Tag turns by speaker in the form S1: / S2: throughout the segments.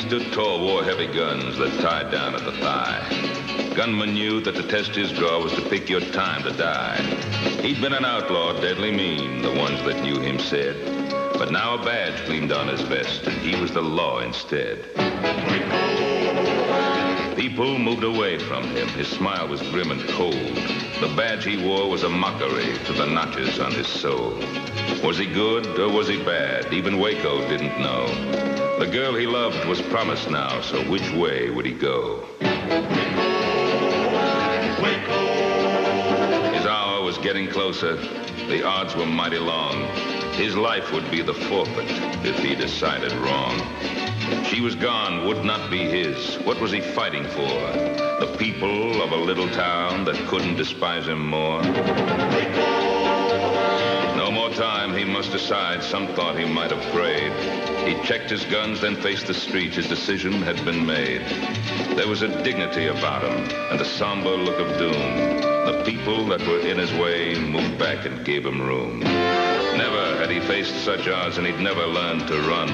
S1: stood tall, wore heavy guns that tied down at the thigh. Gunman knew that to test his draw was to pick your time to die. He'd been an outlaw, deadly mean, the ones that knew him said. But now a badge gleamed on his vest, and he was the law instead. People moved away from him. His smile was grim and cold. The badge he wore was a mockery to the notches on his soul. Was he good or was he bad? Even Waco didn't know. The girl he loved was promised now, so which way would he go? His hour was getting closer. The odds were mighty long. His life would be the forfeit if he decided wrong. She was gone, would not be his. What was he fighting for? The people of a little town that couldn't despise him more? No more time, he must decide. Some thought he might have prayed. He checked his guns, then faced the street. His decision had been made. There was a dignity about him and a somber look of doom. The people that were in his way moved back and gave him room. Never had he faced such odds, and he'd never learned to run.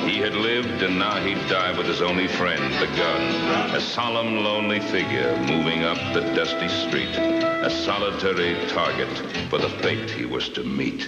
S1: He had lived, and now he'd die with his only friend, the gun. A solemn, lonely figure moving up the dusty street. A solitary target for the fate he was to meet.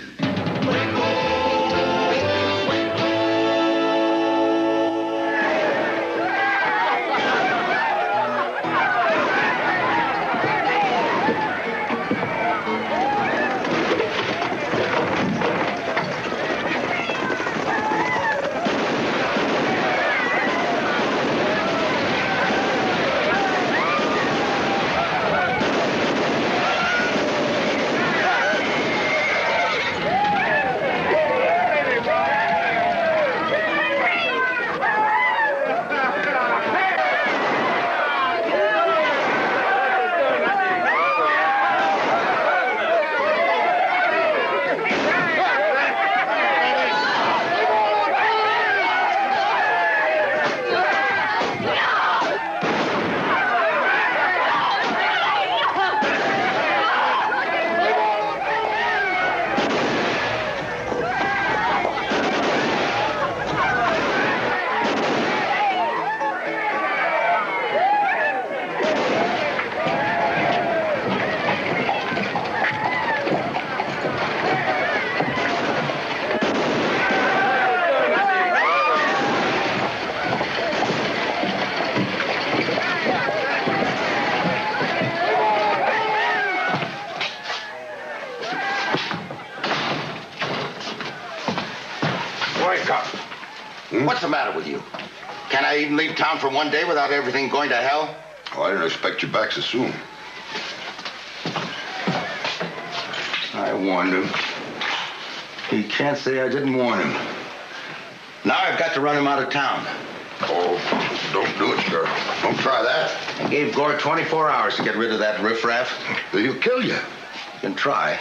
S2: What's the matter with you? Can I even leave town for one day without everything going to hell?
S3: Oh, I didn't expect you back so soon. I warned him. He can't say I didn't warn him.
S2: Now I've got to run him out of town.
S3: Oh, don't do it, Sheriff. Don't try that.
S2: I gave Gore 24 hours to get rid of that riffraff.
S3: He'll kill you.
S2: You can try.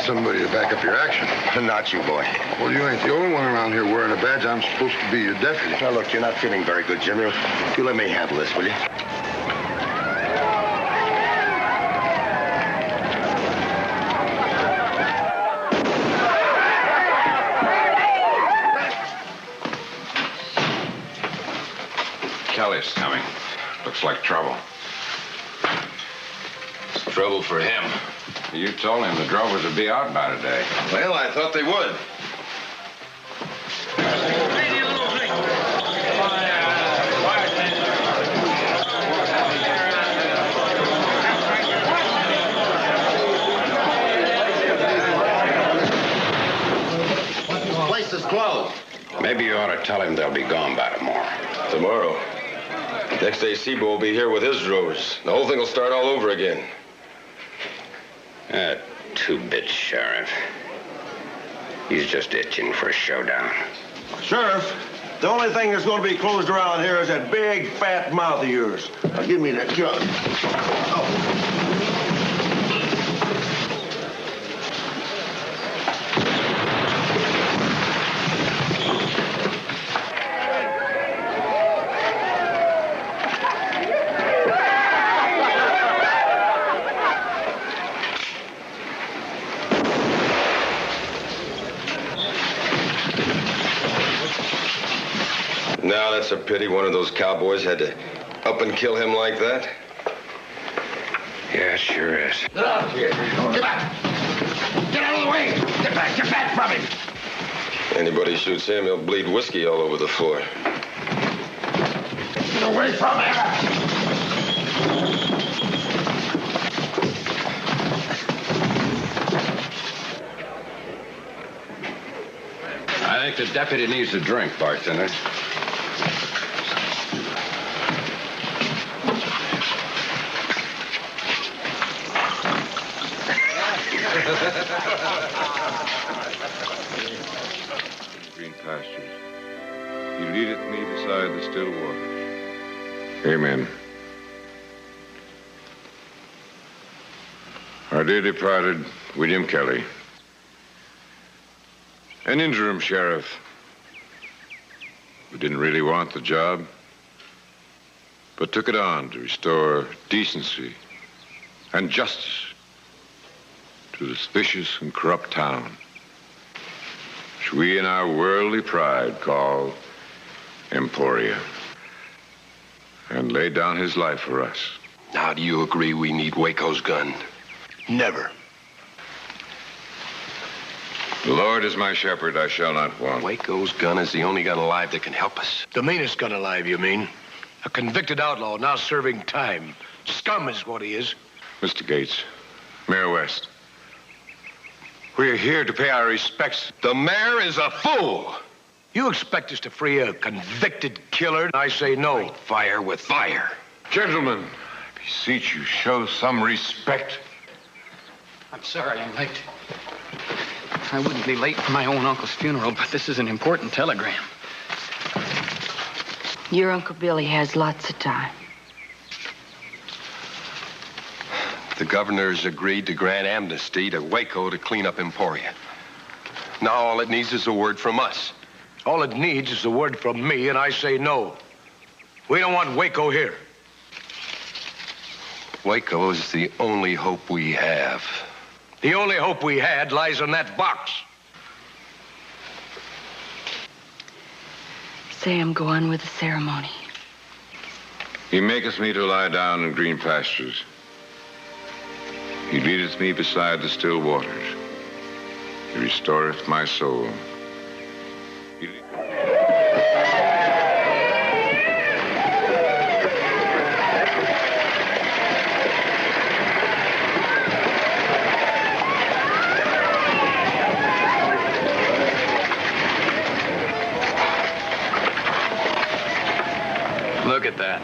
S3: Somebody to back up your action.
S2: Not you, boy.
S3: Well, you ain't the only one around here wearing a badge. I'm supposed to be your deputy.
S2: Now, look, you're not feeling very good, Jim. You let me handle this, will you?
S4: Kelly's coming. Looks like trouble.
S5: It's trouble for him.
S4: You told him the drovers would be out by today.
S5: Well, I thought they would.
S2: The place is closed.
S4: Maybe you ought to tell him they'll be gone by tomorrow.
S5: Tomorrow. Next day, Sebo will be here with his drovers. The whole thing will start all over again.
S4: Two-bit sheriff. He's just itching for a showdown.
S2: Sheriff,
S6: The only thing that's going to be closed around here is that big, fat mouth of yours. Now, give me that jug. Oh.
S5: Now, that's a pity one of those cowboys had to up and kill him like that.
S4: Yeah, it sure is.
S2: Get out of here. Get back. Get out of the way. Get back from him.
S5: Anybody shoots him, he'll bleed whiskey all over the floor.
S2: Get away from him.
S4: I think the deputy needs a drink, bartender.
S1: Green pastures. He leadeth me beside the still waters. Amen. Our dear departed William Kelly, an interim sheriff who didn't really want the job, but took it on to restore decency and justice to this vicious and corrupt town, which we in our worldly pride call Emporia, and laid down his life for us.
S5: Now, do you agree we need Waco's gun?
S6: Never.
S1: The Lord is my shepherd, I shall not want.
S5: Waco's gun is the only gun alive that can help us.
S6: The meanest gun alive, you mean? A convicted outlaw now serving time. Scum is what he is.
S1: Mr. Gates, Mayor West, we're here to pay our respects.
S5: The mayor is a fool!
S6: You expect us to free a convicted killer? I say no.
S5: Fire with fire.
S1: Gentlemen, I beseech you, show some respect.
S7: I'm sorry I'm late. I wouldn't be late for my own uncle's funeral, but this is an important telegram.
S8: Your Uncle Billy has lots of time.
S5: The governor's agreed to grant amnesty to Waco to clean up Emporia. Now all it needs is a word from us.
S6: All it needs is a word from me, and I say no. We don't want Waco here.
S5: Waco is the only hope we have.
S6: The only hope we had lies in that box.
S8: Sam, go on with the ceremony.
S1: He maketh me to lie down in green pastures. He leadeth me beside the still waters. He restoreth my soul.
S7: Look at that.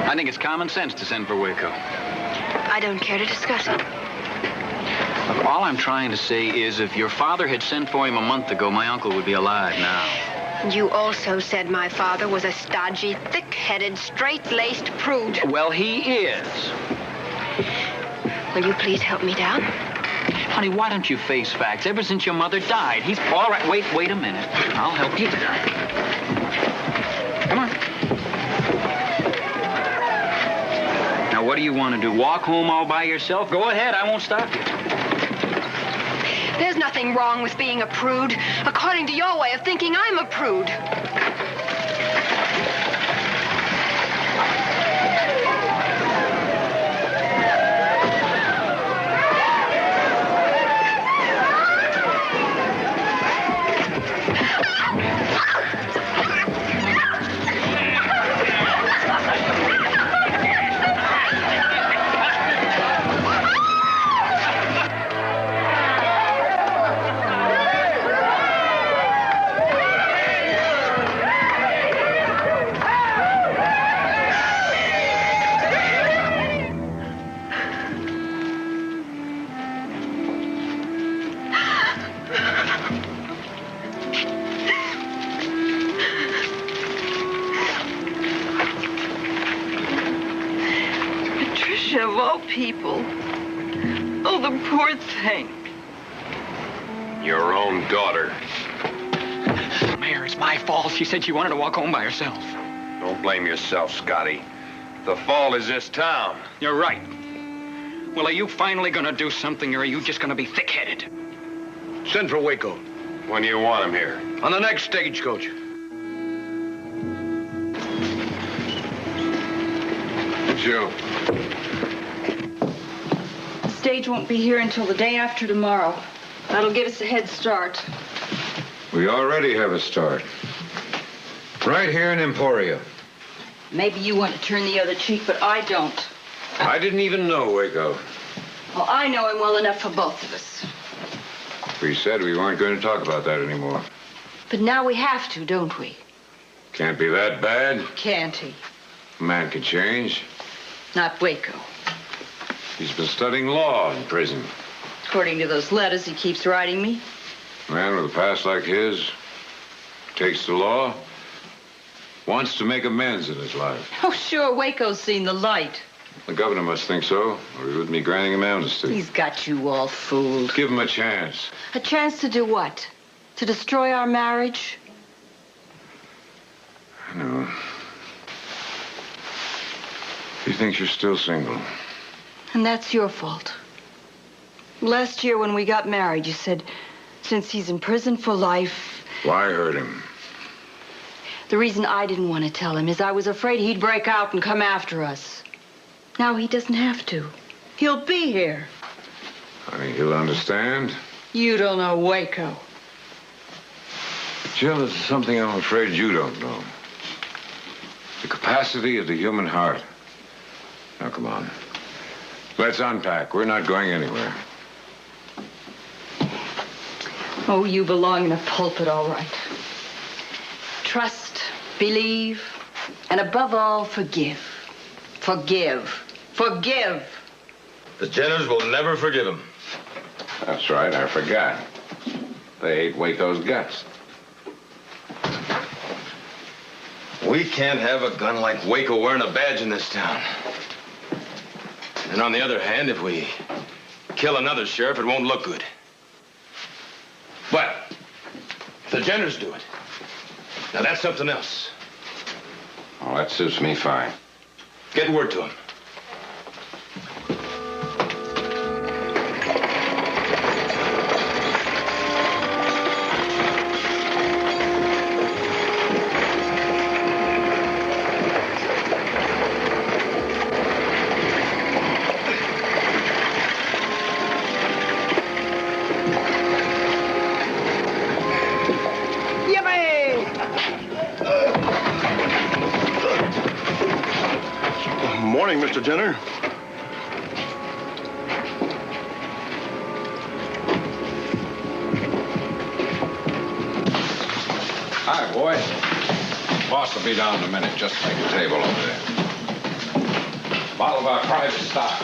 S7: I think it's common sense to send for Waco.
S8: I don't care to discuss it.
S7: Look, all I'm trying to say is if your father had sent for him a month ago, my uncle would be alive now.
S9: You also said my father was a stodgy, thick-headed, straight-laced prude.
S7: Well, he is.
S9: Will you please help me down?
S7: Honey, why don't you face facts? Ever since your mother died, he's... All right, wait a minute. I'll help you down. Come on. Now, what do you want to do? Walk home all by yourself? Go ahead, I won't stop you.
S9: There's nothing wrong with being a prude. According to your way of thinking, I'm a prude.
S8: people. Oh, the poor thing.
S5: Your own daughter.
S7: Mayor, it's my fault. She said she wanted to walk home by herself.
S5: Don't blame yourself, Scotty. The fault is this town.
S7: You're right. Well, are you finally gonna do something, or are you just gonna be thick-headed?
S6: Send for Waco.
S5: When do you want him here?
S6: On the next stagecoach.
S5: Joe.
S8: The stage won't be here until the day after tomorrow. That'll give us a head start.
S10: We already have a start. Right here in Emporia.
S8: Maybe you want to turn the other cheek, but I don't.
S10: I didn't even know Waco.
S8: Well, I know him well enough for both of us.
S10: We said we weren't going to talk about that anymore.
S8: But now we have to, don't we?
S10: Can't be that bad.
S8: Can't he?
S10: A man can change.
S8: Not Waco.
S10: He's been studying law in prison.
S8: According to those letters he keeps writing me.
S10: A man with a past like his takes the law, wants to make amends in his life.
S8: Oh, sure, Waco's seen the light.
S10: The governor must think so, or he wouldn't be granting him amnesty.
S8: He's got you all fooled.
S10: Give him a chance.
S8: A chance to do what? To destroy our marriage?
S10: I know. He thinks you're still single.
S8: And that's your fault. Last year when we got married, you said, since he's in prison for life...
S10: Why hurt him?
S8: The reason I didn't want to tell him is I was afraid he'd break out and come after us. Now he doesn't have to. He'll be here.
S10: Honey, he'll understand.
S8: You don't know Waco.
S10: Jill, there's something I'm afraid you don't know. The capacity of the human heart. Now, come on. Let's unpack. We're not going anywhere.
S8: Oh, you belong in a pulpit, all right. Trust, believe, and above all, forgive. Forgive. Forgive.
S6: The Jenners will never forgive him.
S10: That's right, I forgot. They ate Waco's guts.
S6: We can't have a gun like Waco wearing a badge in this town. And on the other hand, if we kill another sheriff, it won't look good. But if the Jenners do it, now that's something else.
S10: Oh, that suits me fine.
S6: Get word to him. Morning, Mr. Jenner.
S10: Hi, boy. Boss will be down in a minute. Just make a table over there. Bottle of our private stock.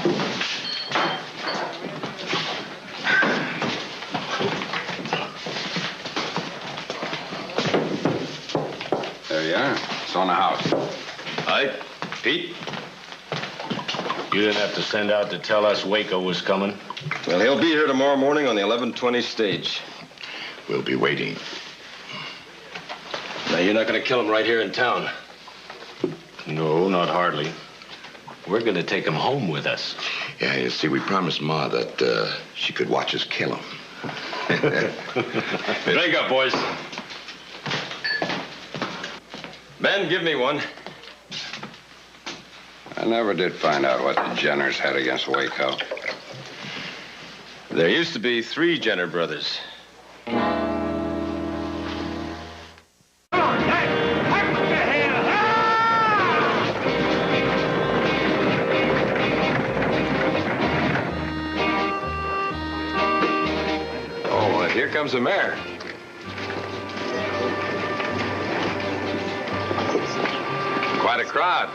S10: There you are. It's on the house.
S6: Hi, Pete. You didn't have to send out to tell us Waco was coming.
S5: Well, he'll be here tomorrow morning on the 11:20 stage.
S2: We'll be waiting.
S6: Now, you're not going to kill him right here in town. No, not hardly. We're going to take him home with us.
S2: Yeah, you see, we promised Ma that she could watch us kill him.
S6: Drink up, boys. Ben, give me one.
S10: I never did find out what the Jenners had against Waco.
S6: There used to be 3 Jenner brothers.
S5: Oh, here comes the mayor. Quite a crowd.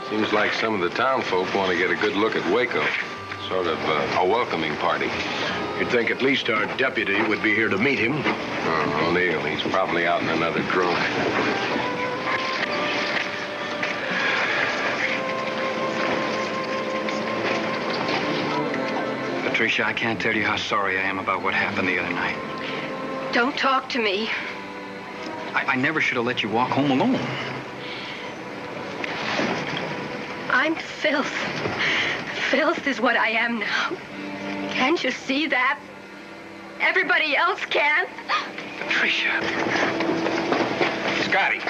S5: Seems like some of the town folk want to get a good look at Waco. Sort of a welcoming party.
S6: You'd think at least our deputy would be here to meet him.
S5: Oh, O'Neill, he's probably out in another drunk.
S7: Patricia, I can't tell you how sorry I am about what happened the other night.
S9: Don't talk to me.
S7: I never should have let you walk home alone.
S9: I'm filth. Filth is what I am now. Can't you see that? Everybody else can.
S7: Patricia.
S5: Scotty.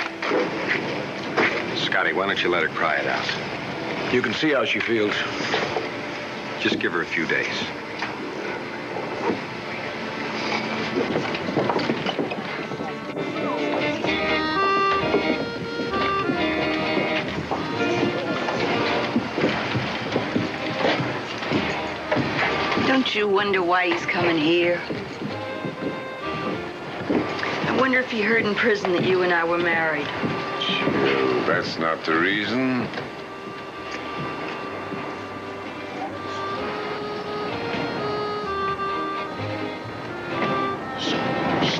S5: Scotty, why don't you let her cry it out?
S4: You can see how she feels.
S5: Just give her a few days.
S8: Don't you wonder why he's coming here? I wonder if he heard in prison that you and I were married.
S10: Sure, that's not the reason.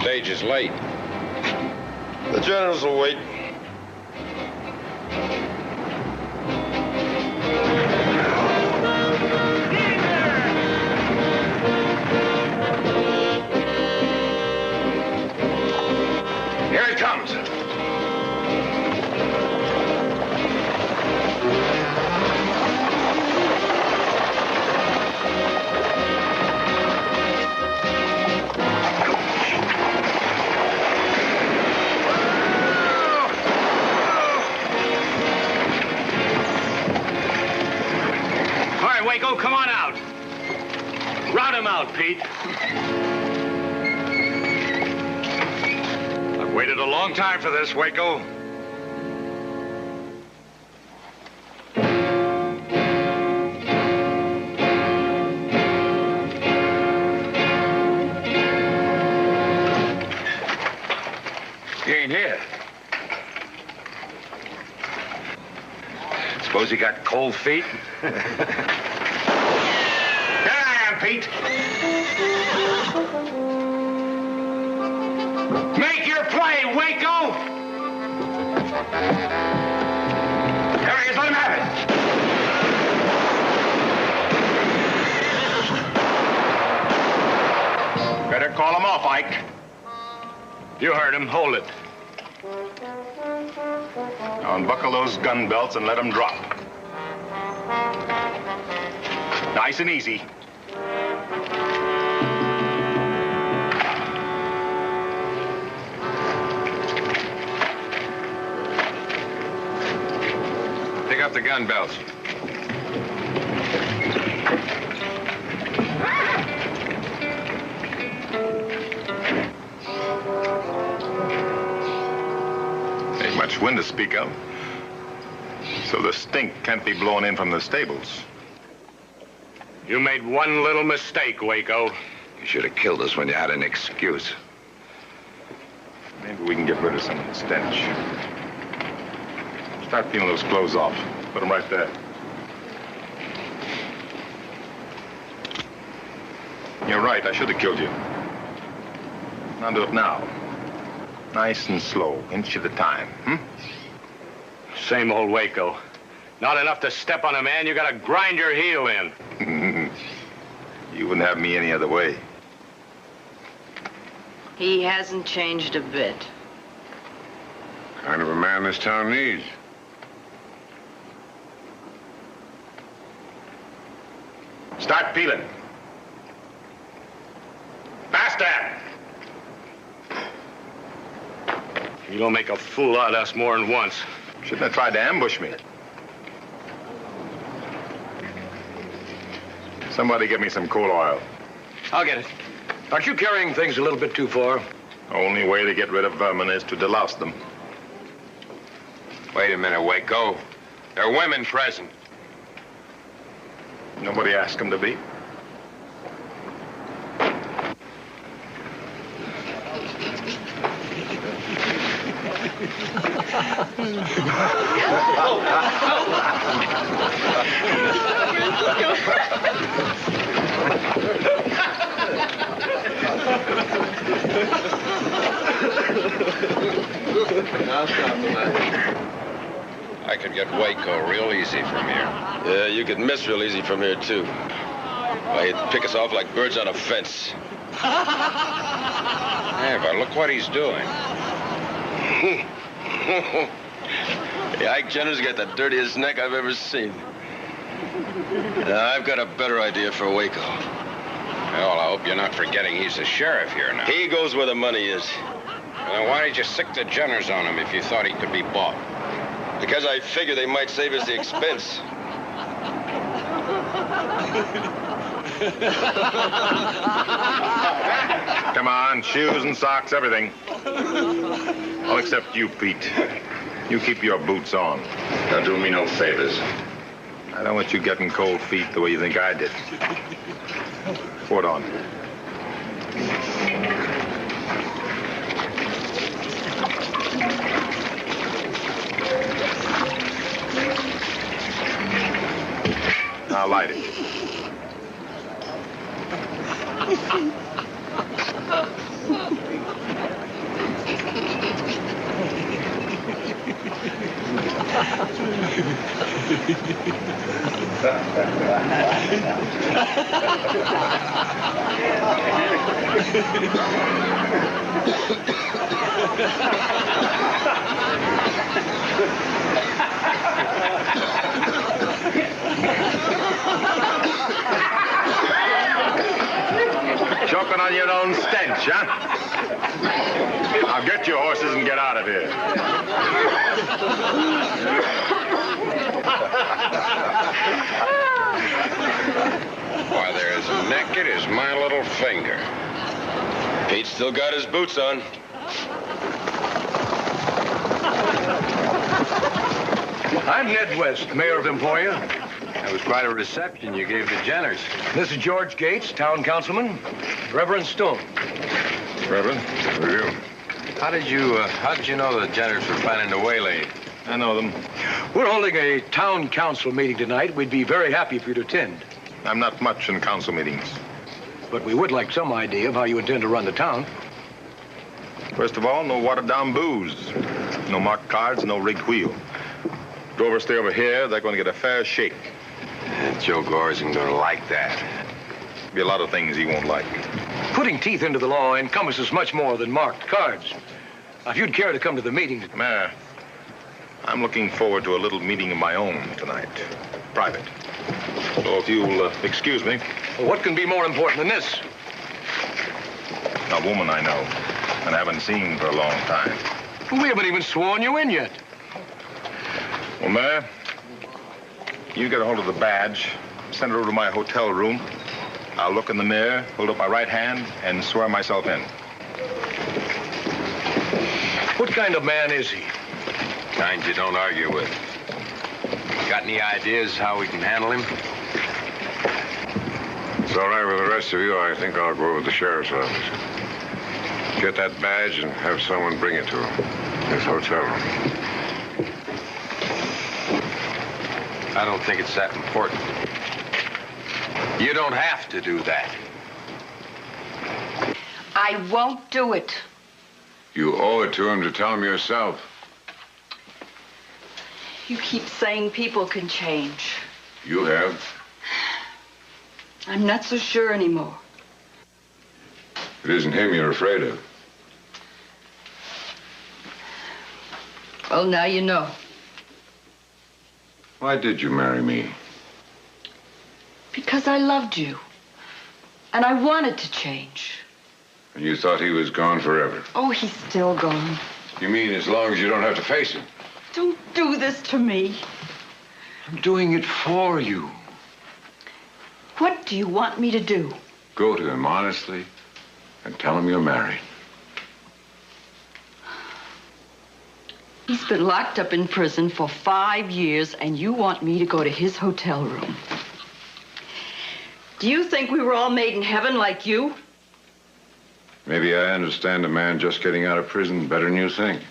S4: Stage is late.
S6: The generals will wait.
S2: Here it comes.
S4: All right, Waco, come on out. Rout him out, Pete. I've waited a long time for this, Waco. He ain't here. Suppose he got cold feet? There I am, Pete. Make your play, Waco! There he is, let him have it.
S6: Better call him off, Ike.
S4: You heard him, hold it.
S6: Now unbuckle those gun belts and let them drop. Nice and easy.
S5: Pick up the gun belts.
S6: Ain't much wind to speak of. So the stink can't be blown in from the stables.
S4: You made one little mistake, Waco.
S10: You should have killed us when you had an excuse.
S6: Maybe we can get rid of some of the stench. Start peeling those clothes off. Put them right there. You're right, I should have killed you. Now do it now. Nice and slow, inch at a time,
S4: Same old Waco. Not enough to step on a man, you gotta grind your heel in.
S6: You wouldn't have me any other way.
S8: He hasn't changed a bit.
S10: Kind of a man this town needs.
S6: Start peeling. Faster!
S4: You don't make a fool out of us more than once.
S6: Shouldn't have tried to ambush me. Somebody get me some coal oil.
S4: I'll get it. Aren't you carrying things a little bit too far?
S6: Only way to get rid of vermin is to delouse them.
S5: Wait a minute, Waco. There are women present.
S6: Nobody asked them to be.
S10: I could get Waco real easy from here.
S6: Yeah, you could miss real easy from here, too. Why, he'd pick us off like birds on a fence.
S10: Yeah, but look what he's doing.
S6: The Ike Jenner's got the dirtiest neck I've ever seen. Now, I've got a better idea for Waco.
S10: Well, I hope you're not forgetting he's the sheriff here now.
S6: He goes where the money is.
S10: Well, then why did you sick the Jenners on him if you thought he could be bought?
S6: Because I figure they might save us the expense.
S11: Come on, shoes and socks, everything. All except you, Pete. You keep your boots on.
S10: Don't do me no favors.
S11: I don't want you getting cold feet the way you think I did. Put on. Now light it. Choking on your own stench, huh? Now get your horses and get out of here.
S10: Why, they're as naked as my little finger.
S6: Pete's still got his boots on.
S12: I'm Ned West, mayor of Emporia.
S4: That was quite a reception you gave the Jenners.
S12: This is George Gates, town councilman. Reverend Stone.
S11: Reverend, for you.
S4: How did you know the Jenners were planning to waylay?
S11: I know them.
S12: We're holding a town council meeting tonight. We'd be very happy for you to attend.
S11: I'm not much in council meetings.
S12: But we would like some idea of how you intend to run the town.
S11: First of all, no watered-down booze. No marked cards, no rigged wheel. Drovers stay over here, they're going to get a fair shake.
S4: Joe Gore isn't going to like that.
S11: Be a lot of things he won't like.
S12: Putting teeth into the law encompasses much more than marked cards. Now, if you'd care to come to the meeting...
S11: Mayor, I'm looking forward to a little meeting of my own tonight. Private. So if you'll excuse me...
S12: Well, what can be more important than this?
S11: A woman I know and haven't seen for a long time.
S12: We haven't even sworn you in yet.
S11: Well, Mayor, you get a hold of the badge, send it over to my hotel room. I'll look in the mirror, hold up my right hand, and swear myself in.
S12: What kind of man is he?
S4: Kind you don't argue with. Got any ideas how we can handle him?
S10: It's all right with the rest of you. I think I'll go over to the sheriff's office. Get that badge and have someone bring it to him. His hotel room.
S4: I don't think it's that important. You don't have to do that.
S8: I won't do it.
S10: You owe it to him to tell him yourself.
S8: You keep saying people can change.
S10: You have.
S8: I'm not so sure anymore.
S10: It isn't him you're afraid of.
S8: Well, now you know.
S10: Why did you marry me?
S8: Because I loved you. And I wanted to change.
S10: And you thought he was gone forever.
S8: Oh, he's still gone.
S10: You mean as long as you don't have to face him?
S8: Don't do this to me.
S10: I'm doing it for you.
S8: What do you want me to do?
S10: Go to him honestly and tell him you're married.
S8: He's been locked up in prison for 5 years, and you want me to go to his hotel room. Do you think we were all made in heaven like you?
S10: Maybe I understand a man just getting out of prison better than you think.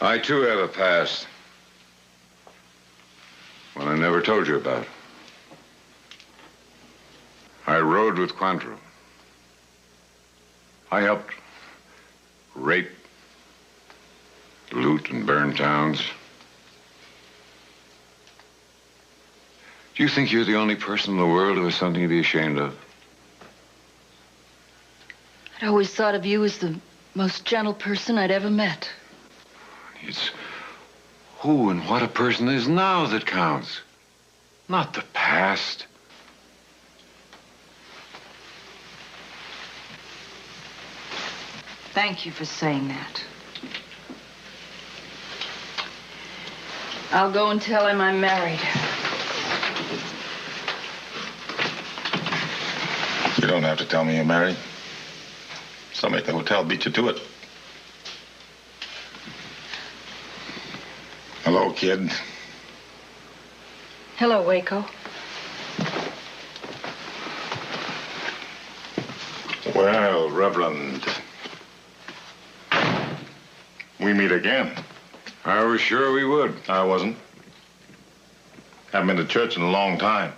S10: I, too, have a past. One I never told you about. I rode with Quantrill. I helped rape, loot, and burn towns. Do you think you're the only person in the world who has something to be ashamed of?
S8: I'd always thought of you as the most gentle person I'd ever met.
S10: It's who and what a person is now that counts, not the past.
S8: Thank you for saying that. I'll go and tell him I'm married.
S11: You don't have to tell me you're married. Somebody at the hotel beat you to it. Hello, kid.
S8: Hello, Waco.
S11: Well, Reverend, we meet again.
S10: I was sure we would.
S11: I wasn't. Haven't been to church in a long time.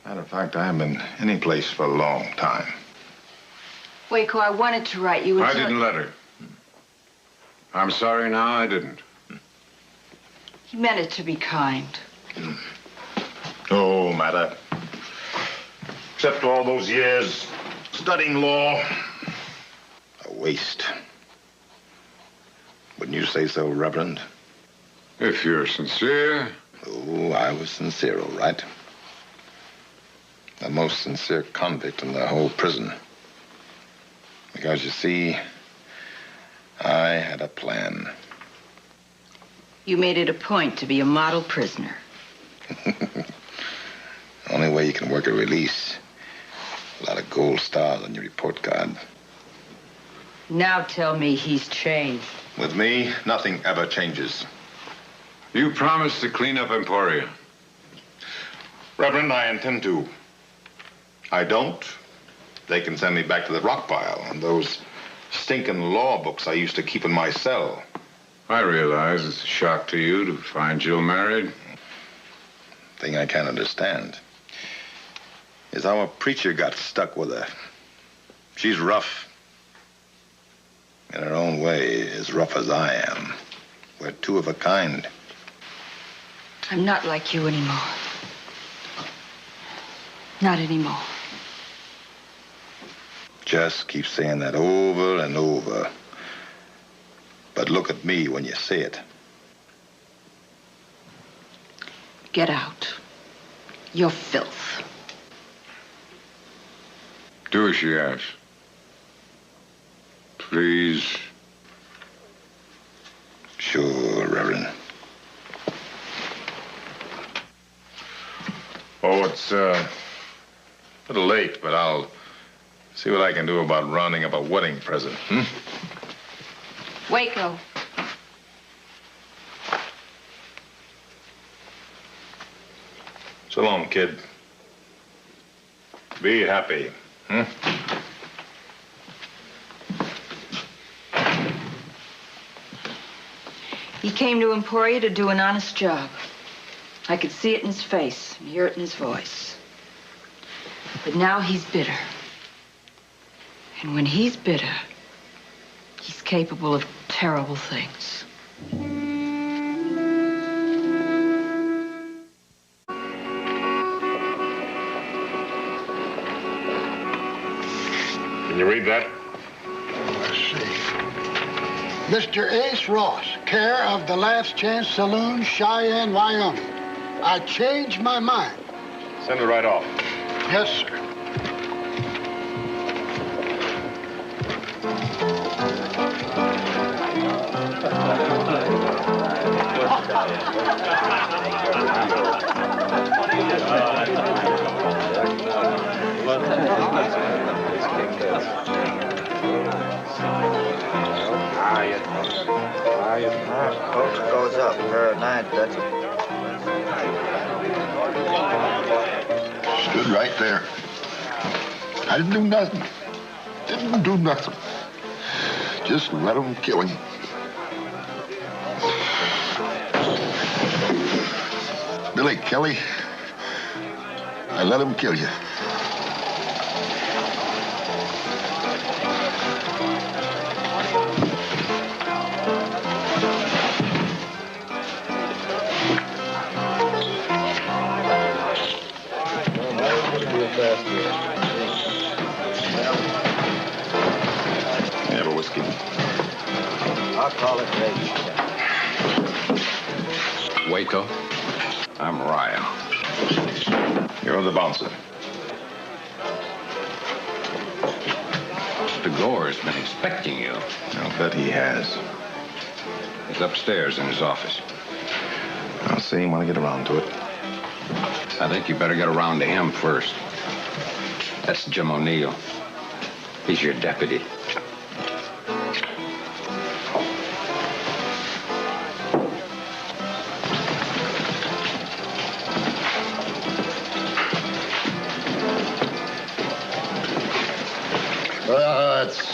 S11: Matter of fact, I haven't been any place for a long time.
S8: Waco, I wanted to write you.
S10: I didn't let her. I'm sorry now I didn't.
S8: He meant it to be kind.
S11: No matter. Except all those years studying law. A waste. Wouldn't you say so, Reverend?
S10: If you're sincere.
S11: Oh, I was sincere, all right. The most sincere convict in the whole prison. Because, you see, I had a plan.
S8: You made it a point to be a model prisoner.
S11: Only way you can work a release. A lot of gold stars on your report card.
S8: Now tell me he's changed.
S11: With me, nothing ever changes.
S10: You promised to clean up Emporia.
S11: Reverend, I intend to. I don't. They can send me back to the rock pile and those stinking law books I used to keep in my cell.
S10: I realize it's a shock to you to find Jill married.
S11: Thing I can't understand is how a preacher got stuck with her. She's rough. In her own way, as rough as I am. We're two of a kind.
S8: I'm not like you anymore. Not anymore.
S11: Just keep saying that over and over. But look at me when you say it.
S8: Get out. You're filth.
S10: Do as she asks. Please.
S11: Sure, Reverend. Oh, it's a little late, but I'll see what I can do about rounding up a wedding present,
S8: Waco.
S11: So long, kid. Be happy,
S8: He came to Emporia to do an honest job. I could see it in his face and hear it in his voice. But now he's bitter. And when he's bitter, he's capable of terrible things.
S11: Can you read that?
S13: Let's see. Mr. Ace Ross, care of the Last Chance Saloon, Cheyenne, Wyoming. I changed my mind.
S11: Send it right off.
S13: Yes, sir.
S2: Goes up for a night, that's
S13: Stood right there. I didn't do nothing. Didn't do nothing. Just let them kill him. Billy Kelly, I let him kill you.
S3: call it ready.
S5: Waco?
S10: I'm Ryan.
S11: You're the bouncer.
S10: Mr. Gore has been expecting you.
S11: I'll bet he has.
S10: He's upstairs in his office.
S11: I'll see him when I get around to it.
S10: I think you better get around to him first. That's Jim O'Neill. He's your deputy.
S11: That's,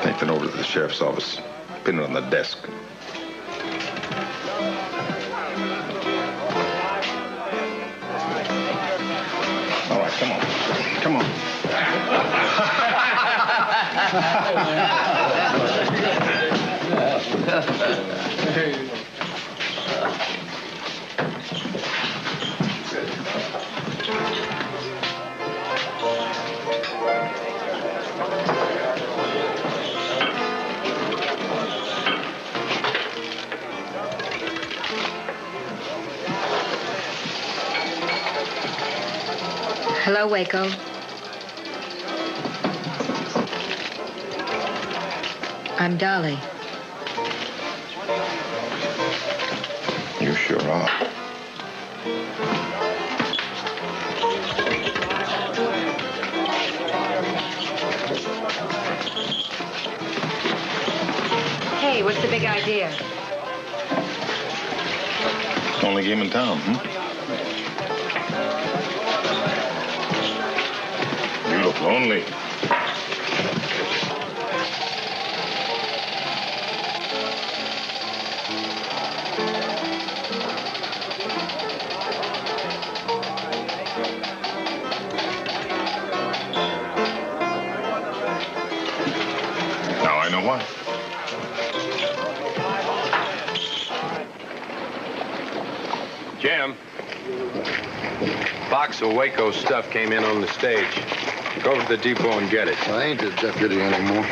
S11: Take that over to the sheriff's office. Pin it on the desk. All right, come on. Come on.
S9: Hello, Waco. I'm Dolly.
S11: You sure are.
S9: Hey, what's the big idea?
S11: Only game in town, You look lonely. Now I know why.
S4: Jim, box of Waco stuff came in on the stage. Go to the depot and get it.
S13: I ain't the deputy anymore.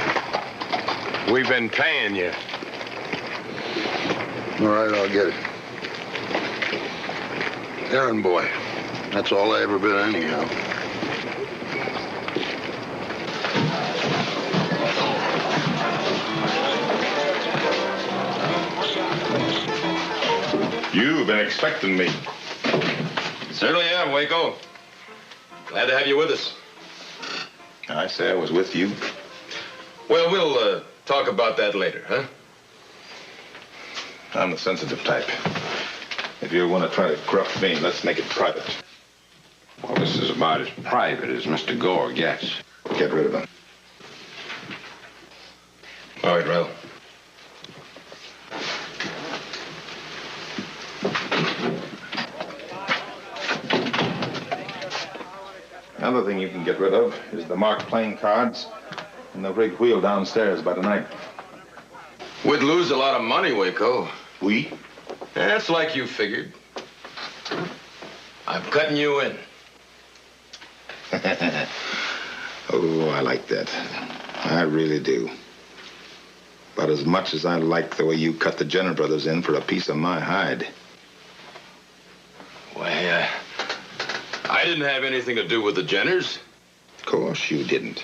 S4: We've been paying you.
S13: All right, I'll get it. Errand boy. That's all I ever been anyhow.
S11: You've been expecting me.
S6: Certainly am, Waco. Glad to have you with us.
S11: I say I was with you.
S6: Well, we'll talk about that later, huh?
S11: I'm the sensitive type. If you want to try to corrupt me, let's make it private.
S10: Well, this is about as private as Mr. Gore gets.
S11: Get rid of him.
S6: All right, Ralph.
S11: Another thing you can get rid of is the marked playing cards and the rigged wheel downstairs by tonight.
S6: We'd lose a lot of money, Waco.
S11: We?
S6: That's like you figured. I'm cutting you in.
S11: Oh, I like that. I really do. About as much as I like the way you cut the Jenner brothers in for a piece of my hide.
S6: Why, I didn't have anything to do with the Jenners.
S11: Of course you didn't.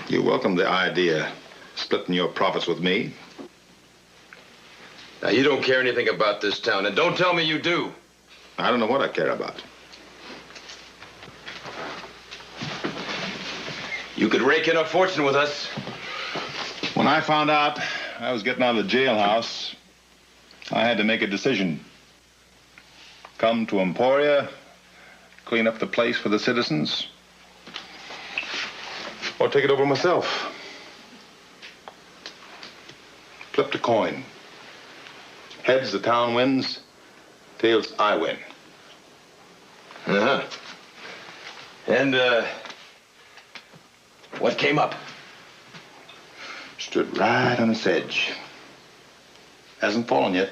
S11: You welcomed the idea, splitting your profits with me.
S6: Now, you don't care anything about this town, and don't tell me you do.
S11: I don't know what I care about.
S6: You could rake in a fortune with us.
S11: When I found out I was getting out of the jailhouse, I had to make a decision. Come to Emporia, clean up the place for the citizens, or take it over myself. Flipped a coin. Heads, the town wins. Tails, I win.
S6: Uh-huh. And, what came up?
S11: Stood right on its edge. Hasn't fallen yet.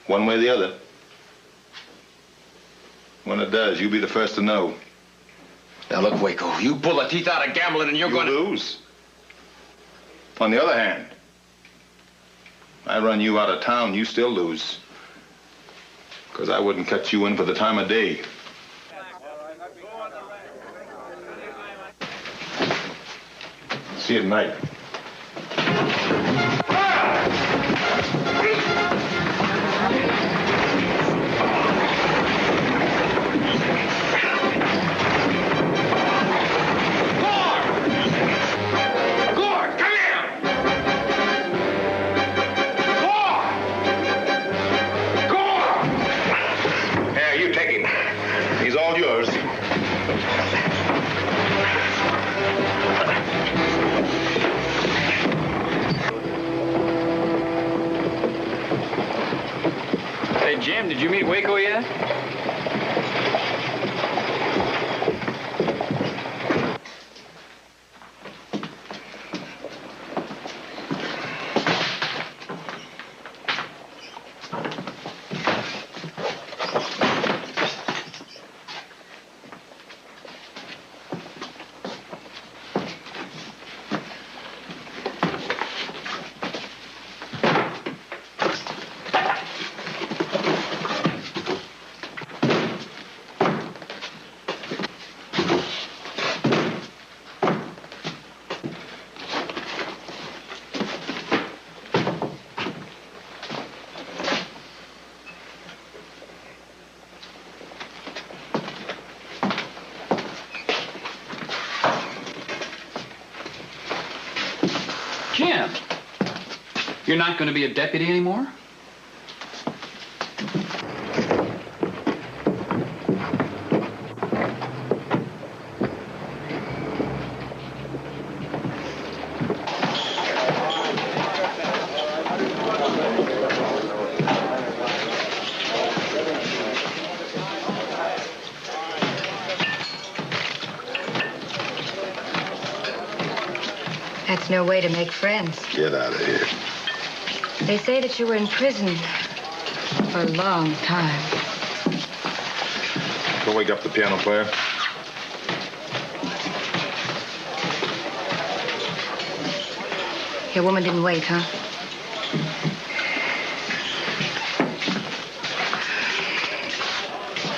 S11: One way or the other. When it does, you'll be the first to know.
S6: Now look, Waco, you pull the teeth out of gambling and you're going to
S11: lose. On the other hand, I run you out of town, you still lose. Because I wouldn't cut you in for the time of day. See you at night.
S7: Hey, Jim, did you meet Waco yet? Jim, you're not going to be a deputy anymore?
S8: That's no way to make friends.
S11: Get out of here.
S8: They say that you were in prison for a long time.
S11: Go wake up the piano player.
S8: Your woman didn't wait, huh?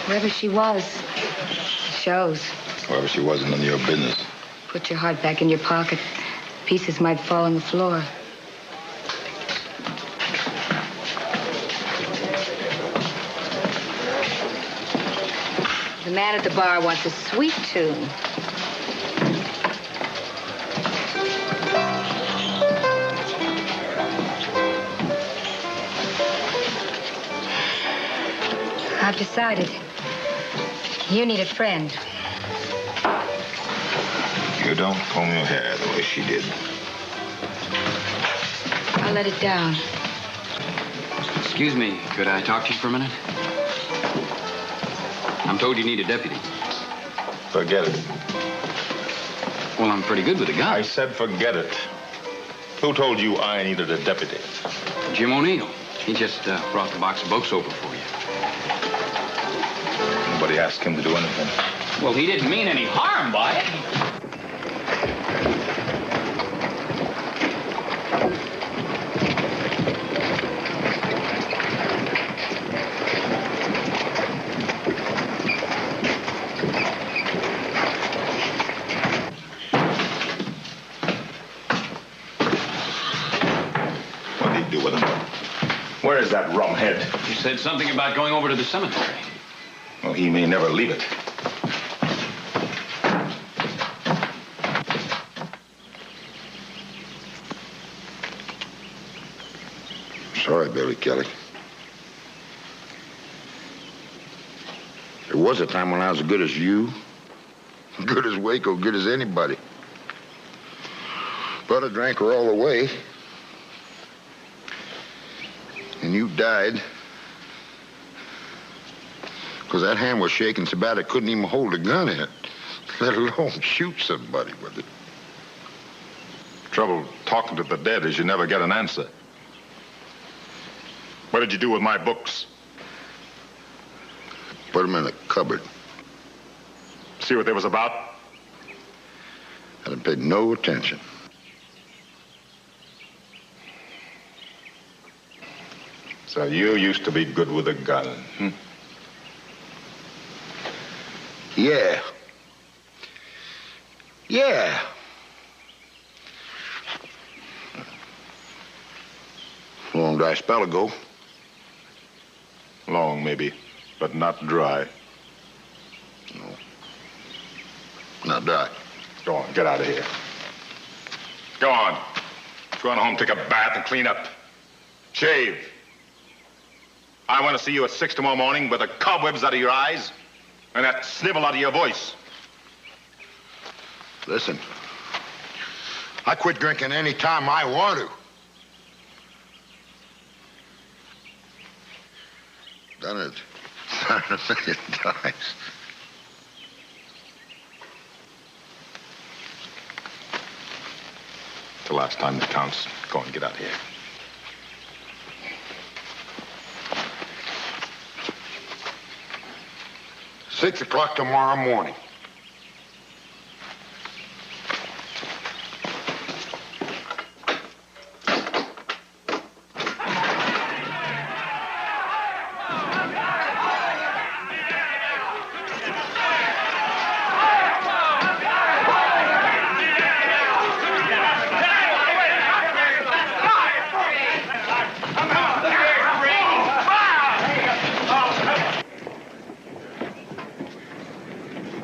S8: Whoever she was, it shows.
S11: Whoever she was, none of your business.
S8: Put your heart back in your pocket. Pieces might fall on the floor. The man at the bar wants a sweet tune. I've decided. You need a friend.
S11: You don't comb your hair the way she did.
S8: I'll let it down.
S7: Excuse me, could I talk to you for a minute? I'm told you need a deputy.
S11: Forget it.
S7: Well, I'm pretty good with a gun.
S11: I said forget it. Who told you I needed a deputy?
S7: Jim O'Neill. He just brought the box of books over for you.
S11: Nobody asked him to do anything.
S7: Well, he didn't mean any harm by it.
S11: Where is that rumhead?
S7: He said something about going over to the cemetery.
S11: Well, he may never leave it.
S14: Sorry, Billy Kelly. There was a time when I was as good as you, good as Waco, good as anybody. But I drank her all the way. And you died because that hand was shaking so bad it couldn't even hold a gun in it, let alone shoot somebody with it.
S11: Trouble talking to the dead is you never get an answer. What did you do with my books?
S14: Put them in a cupboard.
S11: See what they was about?
S14: I didn't pay no attention.
S11: So you used to be good with a gun, hmm?
S14: Yeah. Yeah. Long dry spell ago.
S11: Long, maybe, but not dry.
S14: No. Not dry.
S11: Go on, get out of here. Go on. Go on home, take a bath, and clean up. Shave. I want to see you at 6 tomorrow morning with the cobwebs out of your eyes and that snivel out of your voice.
S14: Listen, I quit drinking any time I want to. Done it a million times.
S11: The last time that counts. Go on, get out of here.
S14: 6 o'clock tomorrow morning.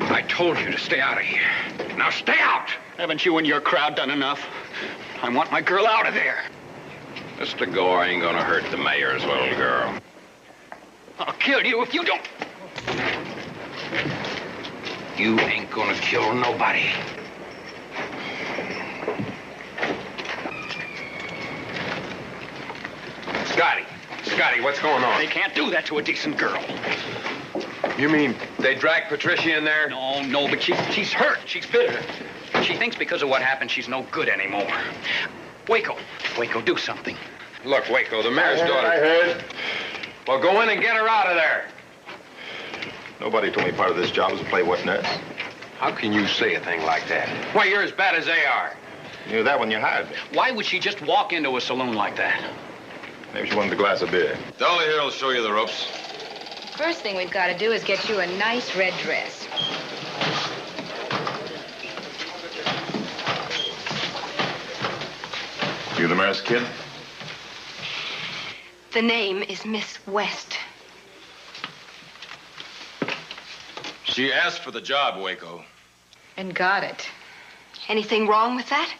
S7: I told you to stay out of here. Now stay out! Haven't you and your crowd done enough? I want my girl out of there.
S4: Mr. Gore ain't gonna hurt the mayor's little girl.
S7: I'll kill you if you don't. You ain't gonna kill nobody.
S5: Scotty, what's going on?
S7: They can't do that to a decent girl.
S5: You mean they dragged Patricia in there?
S7: No, but she's hurt. She's bitter. She thinks because of what happened, she's no good anymore. Waco, do something.
S5: Look, Waco, the mayor's daughter...
S11: I heard.
S5: Well, go in and get her out of there.
S11: Nobody told me part of this job was to play wet nurse.
S5: How can you say a thing like that? Why, you're as bad as they are.
S11: You knew that when you hired me.
S7: Why would she just walk into a saloon like that?
S11: Maybe she wanted a glass of beer.
S6: Dolly here will show you the ropes.
S15: First thing we've got to do is get you a nice red dress.
S11: You the mayor's kid?
S9: The name is Miss West.
S6: She asked for the job, Waco.
S15: And got it.
S9: Anything wrong with that?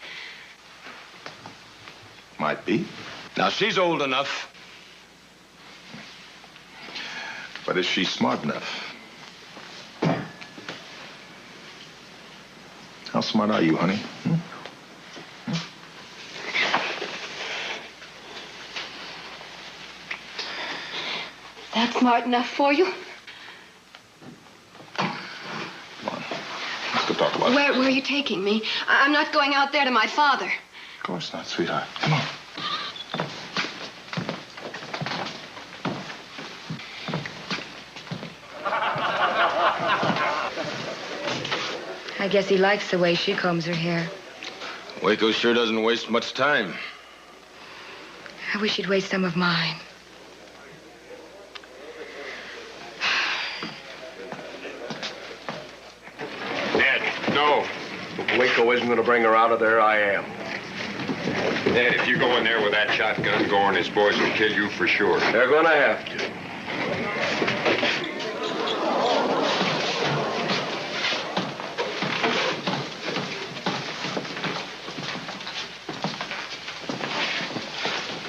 S11: Might be.
S6: Now, she's old enough.
S11: But is she smart enough? How smart are you, honey?
S9: That's smart enough for you?
S11: Let's go talk about it.
S9: Where are you taking me? I'm not going out there to my father.
S11: Of course not, sweetheart. Come on.
S15: I guess he likes the way she combs her hair.
S6: Waco sure doesn't waste much time.
S15: I wish he'd waste some of mine.
S12: Ned, no. If Waco isn't going to bring her out of there, I am.
S5: Ned, if you go in there with that shotgun, Gore and his boys will kill you for sure.
S12: They're going to have to.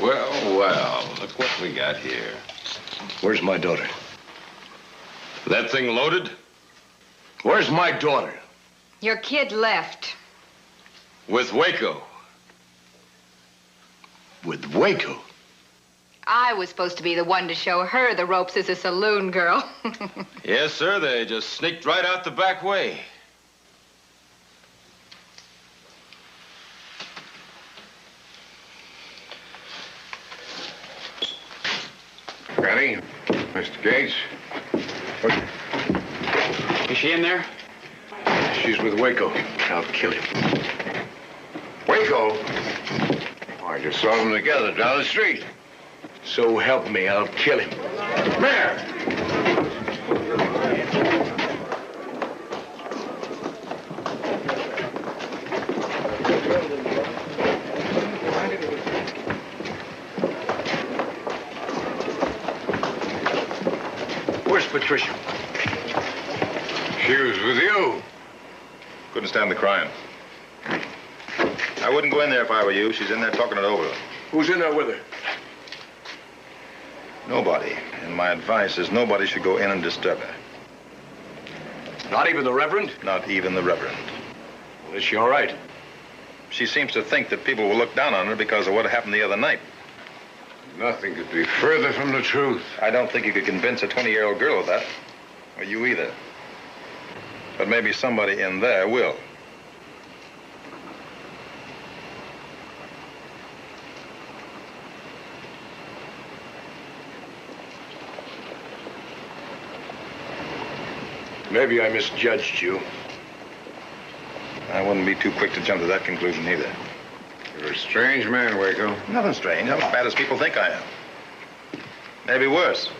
S6: Well, look what we got here.
S12: Where's my daughter?
S6: That thing loaded?
S12: Where's my daughter?
S15: Your kid left.
S6: With Waco.
S12: With Waco?
S15: I was supposed to be the one to show her the ropes as a saloon girl.
S6: Yes, sir. They just sneaked right out the back way.
S10: Ready? Mr. Gates?
S7: Is she in there?
S12: she's with Waco. I'll kill him.
S10: Waco? Oh, I just saw them together down the street.
S12: So help me, I'll kill him.
S10: Mayor!
S12: Where's Patricia?
S10: She was with you.
S11: Couldn't stand the crying. I wouldn't go in there if I were you. She's in there talking it over.
S12: Who's in there with her?
S11: Nobody. And my advice is nobody should go in and disturb her.
S12: Not even the Reverend?
S11: Not even the Reverend.
S12: Well, is she all right?
S11: She seems to think that people will look down on her because of what happened the other night.
S10: Nothing could be further from the truth.
S11: I don't think you could convince a 20-year-old girl of that. Or you either. But maybe somebody in there will.
S12: Maybe I misjudged you.
S11: I wouldn't be too quick to jump to that conclusion either.
S10: You're a strange man, Waco.
S11: Nothing strange. I'm as bad as people think I am. Maybe worse.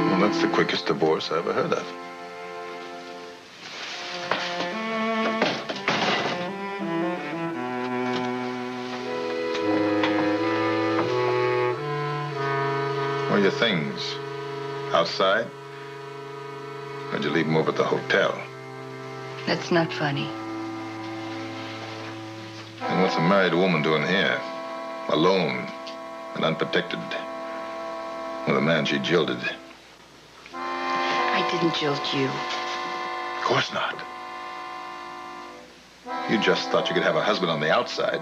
S11: Well, that's the quickest divorce I ever heard of. Where are your things? Outside? Or did you leave them over at the hotel?
S8: That's not funny.
S11: And what's a married woman doing here? Alone and unprotected. With a man she jilted.
S8: I didn't jilt you.
S11: Of course not. You just thought you could have a husband on the outside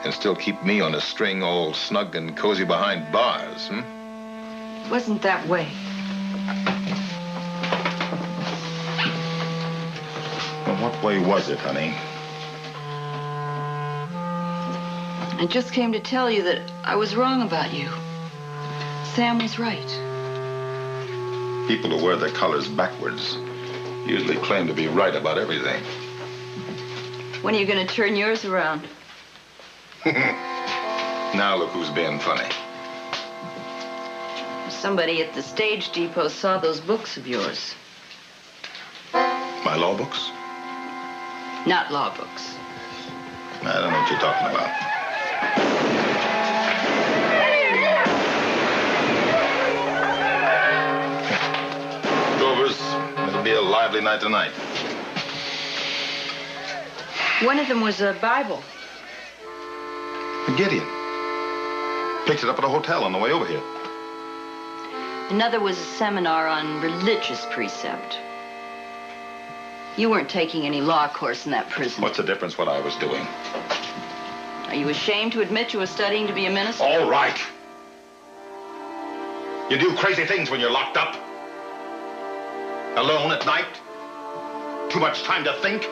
S11: and still keep me on a string all snug and cozy behind bars, hmm?
S8: It wasn't that way.
S11: Well, what way was it, honey?
S8: I just came to tell you that I was wrong about you. Sam was right.
S11: People who wear their colors backwards usually claim to be right about everything.
S8: When are you going to turn yours around?
S11: Now look who's being funny.
S8: Somebody at the stage depot saw those books of yours.
S11: My law books?
S8: Not law books.
S11: I don't know what you're talking about. Drovers, it'll be a lively night tonight.
S8: One of them was a Bible.
S11: Gideon. Picked it up at a hotel on the way over here.
S8: Another was a seminar on religious precept. You weren't taking any law course in that prison.
S11: What's the difference what I was doing?
S8: Are you ashamed to admit you were studying to be a minister?
S11: All right. You do crazy things when you're locked up. Alone at night. Too much time to think.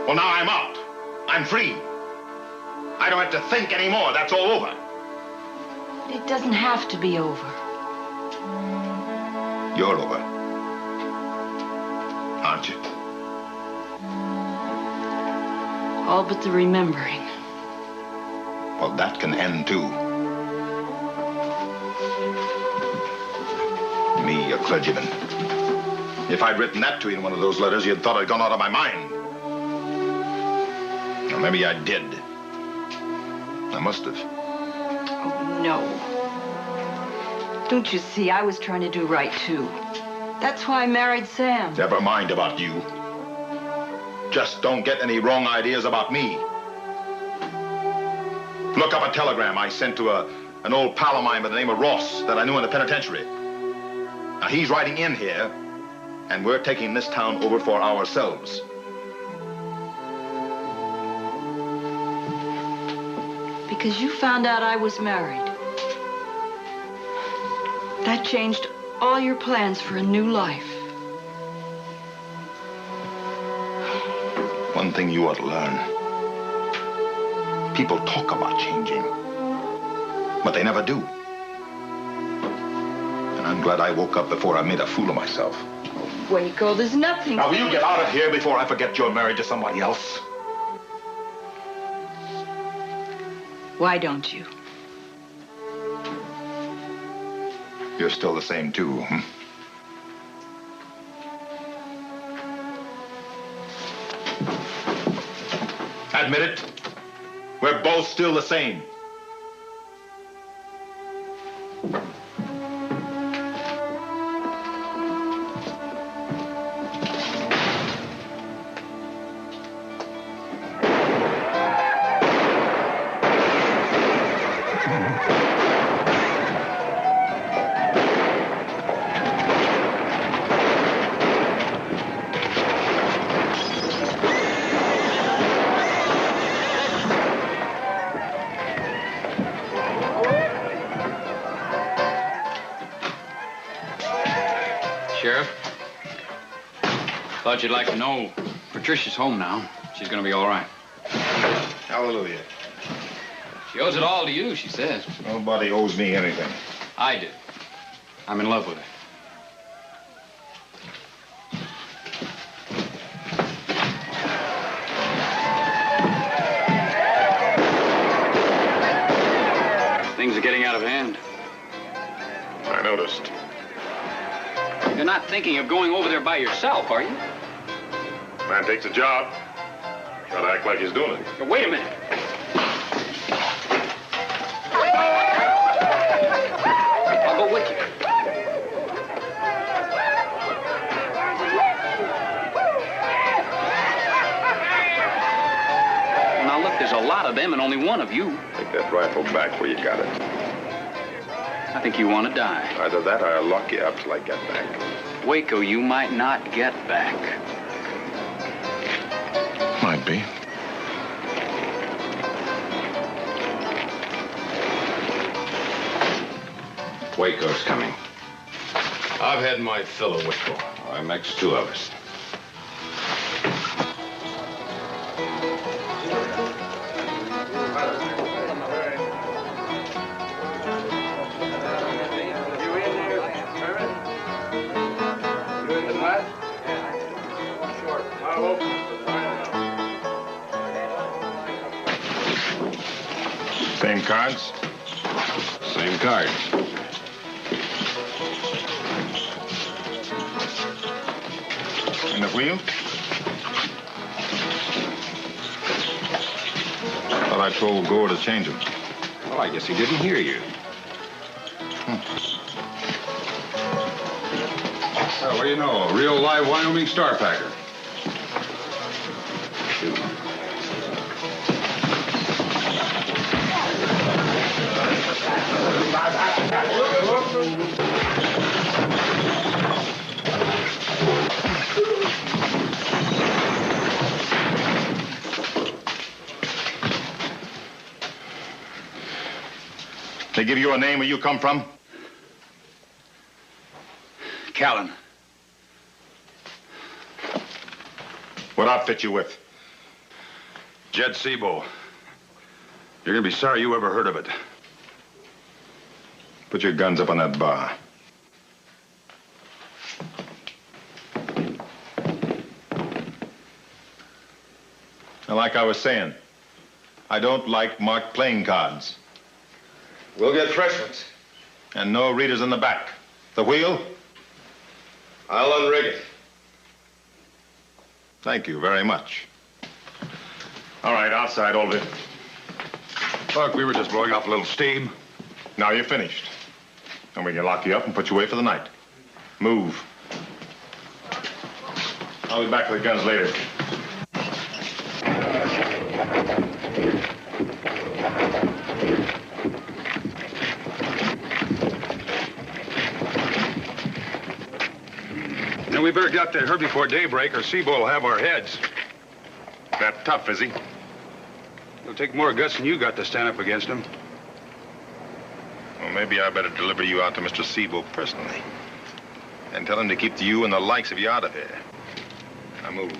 S11: Well, now I'm out. I'm free. I don't have to think anymore. That's all over.
S8: It doesn't have to be over.
S11: You're over. Aren't you?
S8: All but the remembering.
S11: Well, that can end, too. Me, a clergyman. If I'd written that to you in one of those letters, you'd thought I'd gone out of my mind. Or maybe I did. I must have.
S8: Oh, no. Don't you see, I was trying to do right, too. That's why I married Sam.
S11: Never mind about you. Just don't get any wrong ideas about me. Look up a telegram I sent to an old pal of mine by the name of Ross that I knew in the penitentiary. Now, he's writing in here, and we're taking this town over for ourselves.
S8: Because you found out I was married. That changed all your plans for a new life.
S11: One thing you ought to learn. People talk about changing, but they never do. And I'm glad I woke up before I made a fool of myself.
S8: Waco, there's nothing...
S11: Now, will you get out of here before I forget you're married to somebody else?
S8: Why don't you?
S11: You're still the same, too, hmm? Admit it. We're both still the same.
S7: Sheriff, thought you'd like to know Patricia's home now. She's gonna be all right.
S11: Hallelujah.
S7: She owes it all to you, she says.
S11: Nobody owes me anything.
S7: I did. I'm in love with her. Things are getting out of hand.
S11: I noticed.
S7: You're not thinking of going over there by yourself, are you?
S11: Man takes a job. Gotta act like he's doing it.
S7: Now, wait a minute. I'll go with you. Well, now, look, there's a lot of them and only one of you.
S11: Take that rifle back where you got it.
S7: I think you want to die.
S11: Either that or I'll lock you up till I get back.
S7: Waco, you might not get back.
S11: Might be.
S10: Waco's coming.
S6: I've had my fill of Waco.
S10: That makes two of us.
S11: Same cards?
S10: Same cards.
S11: And the wheel? Thought I told Gore to change them.
S10: Well, I guess he didn't hear you. Well, what do you know? A real live Wyoming Star Packer.
S11: They give you a name where you come from?
S7: Callan.
S11: What outfit you with?
S10: Jed Sebo. You're gonna be sorry you ever heard of it.
S11: Put your guns up on that bar. Now, like I was saying, I don't like marked playing cards.
S6: We'll get fresh ones.
S11: And no readers in the back. The wheel?
S6: I'll unrig it.
S11: Thank you very much. All right, outside, Oldie.
S10: Look, we were just blowing off a little steam.
S11: Now you're finished. And we can lock you up and put you away for the night. Move. I'll be back with the guns later.
S10: Then we better get out to her before daybreak, or Sebo will have our heads.
S11: That tough, is he?
S10: It'll take more guts than you got to stand up against him.
S11: Well, Well, maybe I better deliver you out to Mr. Sebo personally. And tell him to keep you and the likes of you out of here. Now move.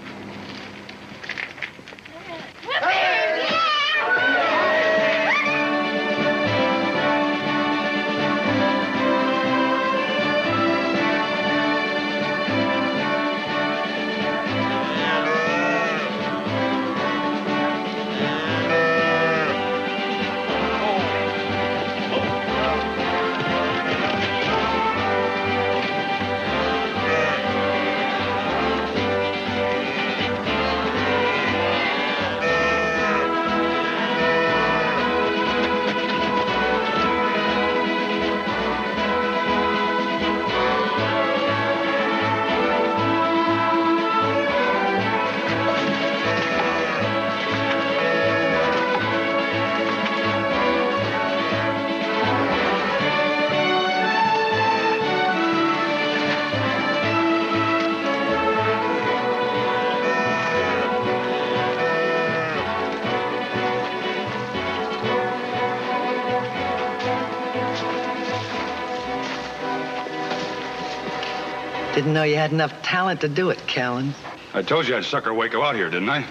S16: Didn't know you had enough talent to do it, Callan.
S17: I told you I'd sucker Waco out here, didn't I?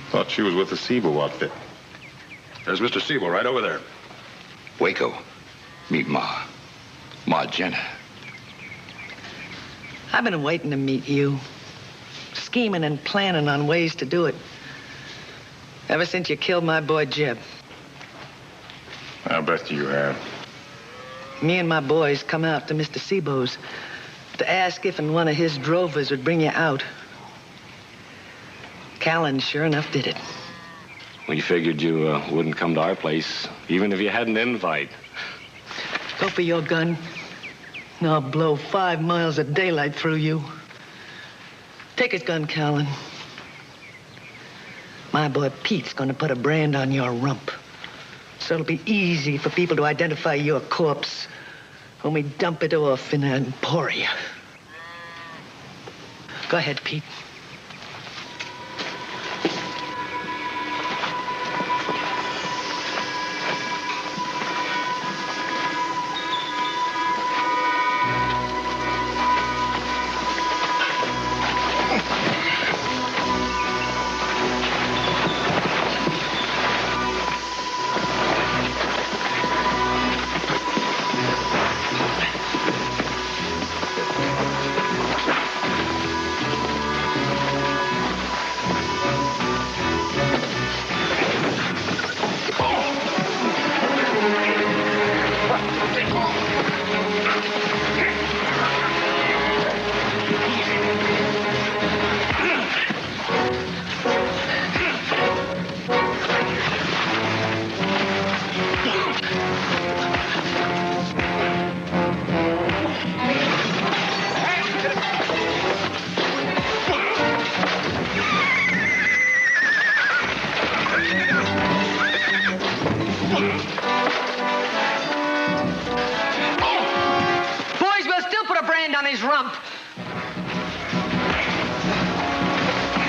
S11: Thought she was with the Sebo outfit.
S17: There's Mr. Sebo right over there.
S18: Waco, meet Ma. Ma Jenna.
S16: I've been waiting to meet you. Scheming and planning on ways to do it. Ever since you killed my boy Jeb.
S11: I'll bet you have.
S16: Me and my boys come out to Mr. Sebo's to ask if and one of his drovers would bring you out. Callan sure enough did it.
S4: We figured you wouldn't come to our place, even if you had an invite.
S16: Go for your gun, and I'll blow 5 miles of daylight through you. Take his gun, Callan. My boy Pete's gonna put a brand on your rump. So it'll be easy for people to identify your corpse when we dump it off in Emporia. Go ahead, Pete.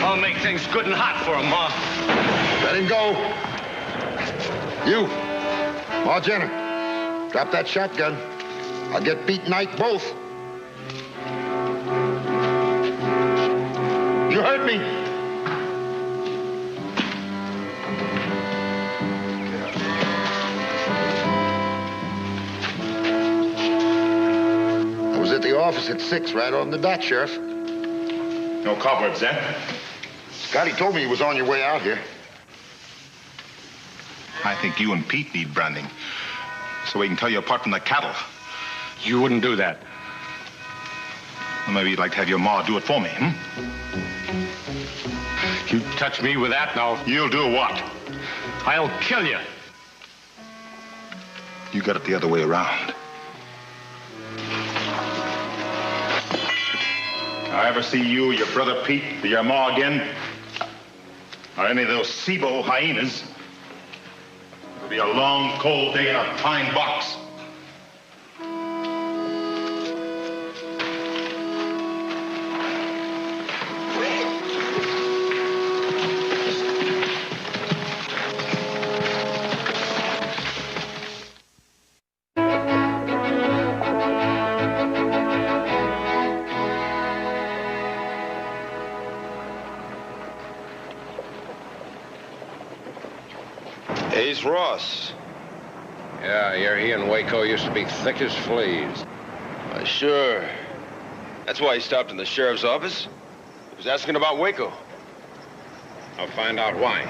S4: I'll make things good and hot for him, Ma.
S14: Let him go. You, Ma Jenner, drop that shotgun. I'll get Pete and Ike both. You heard me. I was at the office at 6, right on the dot, Sheriff.
S11: No cobwebs, then?
S14: Scotty told me he was on your way out here.
S11: I think you and Pete need branding, so we can tell you apart from the cattle.
S4: You wouldn't do that.
S11: Well, maybe you'd like to have your ma do it for me, hmm?
S4: You touch me with that, now.
S11: You'll do what?
S4: I'll kill you.
S11: You got it the other way around. I ever see you or your brother Pete or your ma again, or any of those Sebo hyenas, it'll be a long, cold day in a pine box.
S5: Ace Ross.
S10: Yeah, I hear he and Waco used to be thick as fleas.
S5: Why, sure. That's why he stopped in the sheriff's office. He was asking about Waco.
S10: I'll find out why.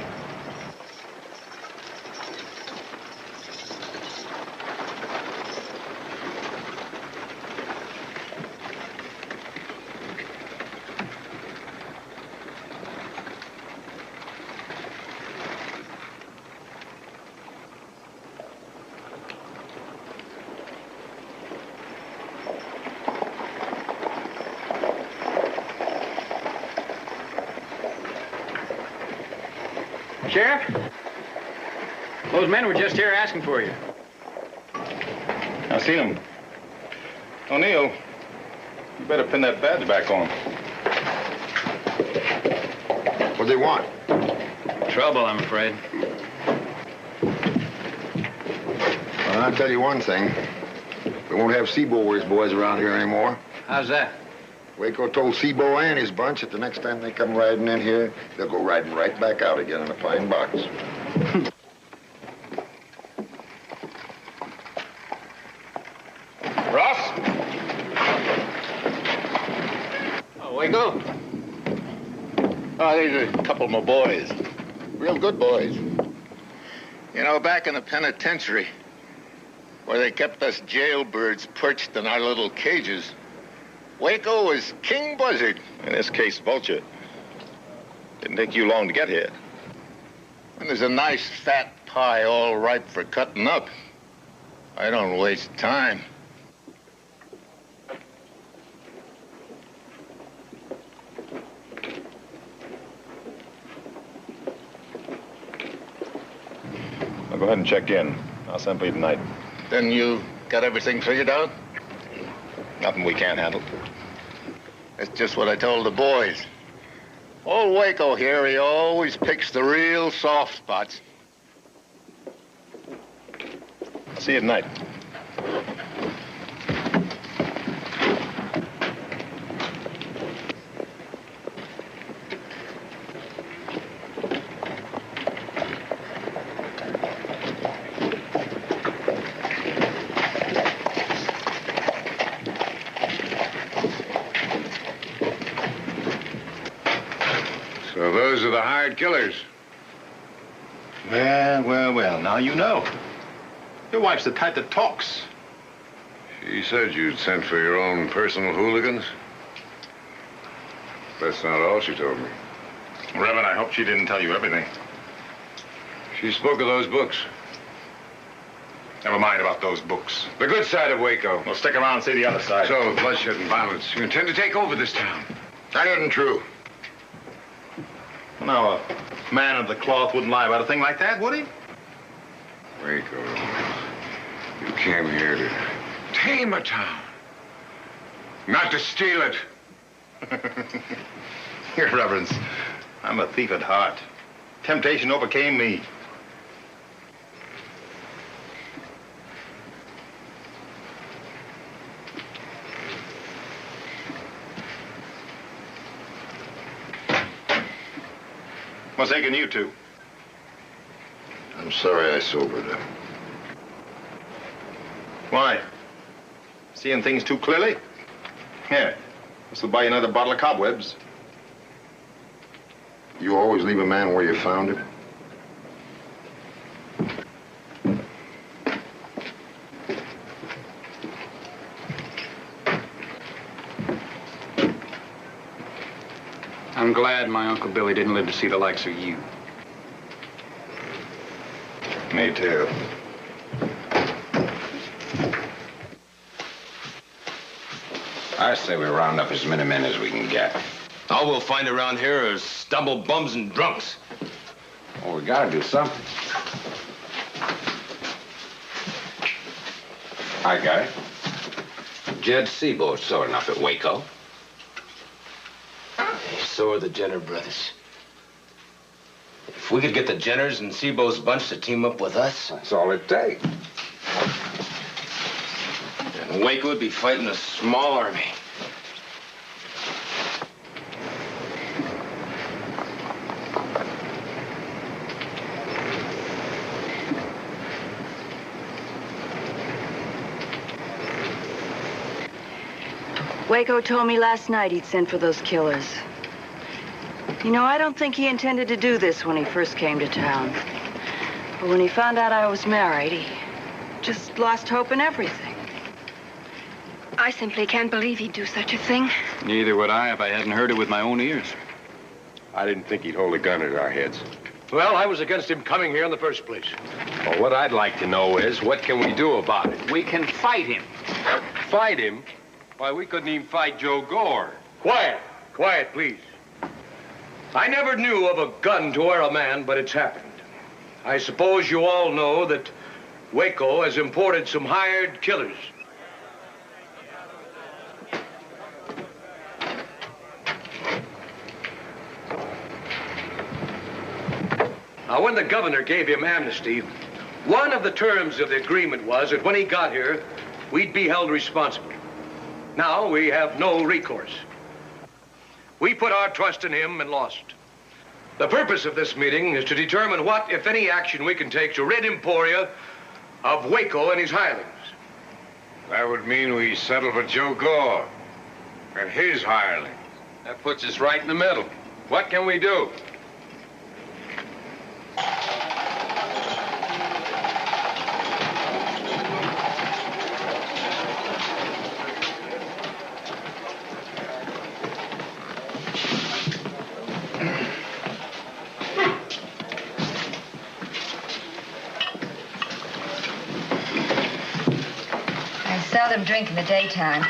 S7: Sheriff? Those men were just here asking for you.
S17: I've seen him. O'Neill, you better pin that badge back on.
S14: What do they want?
S7: Trouble, I'm afraid.
S14: Well, I'll tell you one thing. We won't have Seabower's boys around here anymore.
S7: How's that?
S14: Waco told Seabow and his bunch that the next time they come riding in here, they'll go riding right back out again in a pine box.
S17: Ross?
S2: Oh, Waco? Oh, these are a couple of my boys. Real good boys. You know, back in the penitentiary, where they kept us jailbirds perched in our little cages, Waco was King Buzzard.
S17: In this case, Vulture. Didn't take you long to get here.
S2: When there's a nice fat pie all ripe for cutting up, I don't waste time.
S17: I'll go ahead and check in. I'll send for you tonight.
S2: Then you got everything figured out?
S17: Nothing we can't handle.
S2: That's just what I told the boys. Old Waco here, he always picks the real soft spots.
S17: I'll see you tonight.
S10: So those are the hired killers.
S17: Well, now you know. Your wife's the type that talks.
S10: She said you'd sent for your own personal hooligans. That's not all she told me.
S17: Reverend, I hope she didn't tell you everything.
S10: She spoke of those books.
S17: Never mind about those books.
S10: The good side of Waco.
S17: Well, stick around and see the other side.
S10: So, bloodshed and violence. You intend to take over this town.
S14: That isn't true.
S17: Now, a man of the cloth wouldn't lie about a thing like that, would he?
S10: Waco, you came here to tame a town, not to steal it.
S17: Your Reverence, I'm a thief at heart. Temptation overcame me. What's taking you two?
S14: I'm sorry I sobered up.
S17: Why? Seeing things too clearly? Here, this will buy you another bottle of cobwebs.
S14: You always leave a man where you found him?
S7: I'm glad my Uncle Billy didn't live to see the likes of you.
S17: Me too.
S18: I say we round up as many men as we can get.
S6: All we'll find around here are stumble bums and drunks.
S18: Well, we gotta do something. I got it. Jed Seabo's sore enough at Waco.
S6: So are the Jenner brothers. If we could get the Jenners and Seabo's bunch to team up with us...
S18: That's all it takes.
S6: And Waco would be fighting a small army.
S8: Waco told me last night he'd sent for those killers. You know, I don't think he intended to do this when he first came to town. But when he found out I was married, he just lost hope in everything.
S9: I simply can't believe he'd do such a thing.
S7: Neither would I if I hadn't heard it with my own ears.
S5: I didn't think he'd hold a gun at our heads.
S12: Well, I was against him coming here in the first place.
S5: Well, what I'd like to know is, what can we do about it?
S7: We can fight him.
S5: Fight him? Why, we couldn't even fight Joe Gore.
S12: Quiet. Quiet, please. I never knew of a gun to where a man, but it's happened. I suppose you all know that Waco has imported some hired killers. Now, when the governor gave him amnesty, one of the terms of the agreement was that when he got here, we'd be held responsible. Now, we have no recourse. We put our trust in him and lost. The purpose of this meeting is to determine what, if any, action we can take to rid Emporia of Waco and his hirelings.
S10: That would mean we settle for Joe Gore and his hireling.
S5: That puts us right in the middle. What can we do?
S15: I seldom drink in the daytime.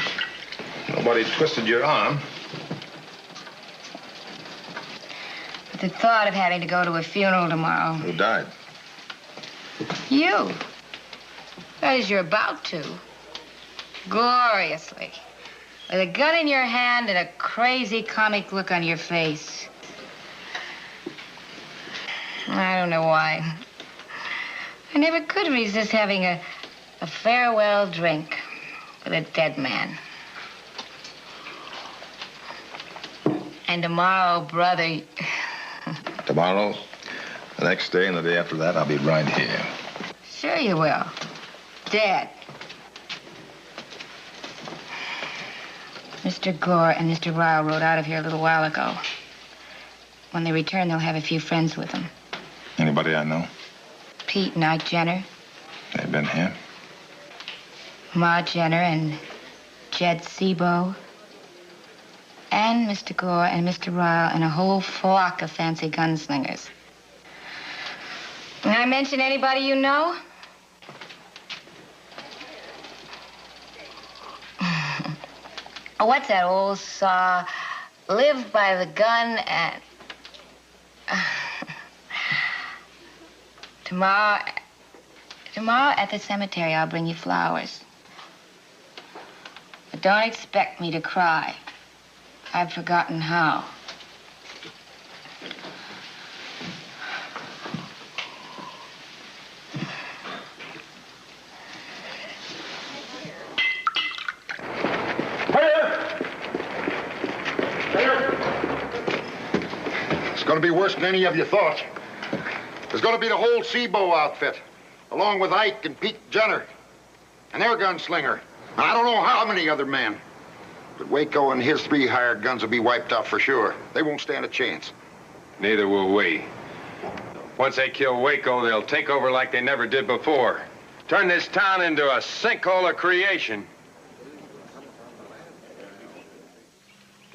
S11: Nobody twisted your arm.
S15: But the thought of having to go to a funeral tomorrow.
S11: Who died?
S15: You. As you're about to. Gloriously. With a gun in your hand and a crazy comic look on your face. I don't know why. I never could resist having a farewell drink with a dead man. And tomorrow, brother...
S11: Tomorrow, the next day, and the day after that, I'll be right here.
S15: Sure you will. Dead. Mr. Gore and Mr. Ryle rode out of here a little while ago. When they return, they'll have a few friends with them.
S11: Anybody I know?
S15: Pete and Ike Jenner,
S11: They've been here.
S15: Ma Jenner and Jed Sebo, and Mr. Gore and Mr. Ryle and a whole flock of fancy gunslingers. Can I mention anybody you know? Oh, what's that old saw? Live by the gun and... Tomorrow at the cemetery, I'll bring you flowers. But don't expect me to cry. I've forgotten how.
S14: It's going to be worse than any of you thought. There's going to be the whole Sebo outfit, along with Ike and Pete Jenner, and their gunslinger. And I don't know how many other men. But Waco and his 3 hired guns will be wiped out for sure. They won't stand a chance.
S5: Neither will we. Once they kill Waco, they'll take over like they never did before. Turn this town into a sinkhole of creation.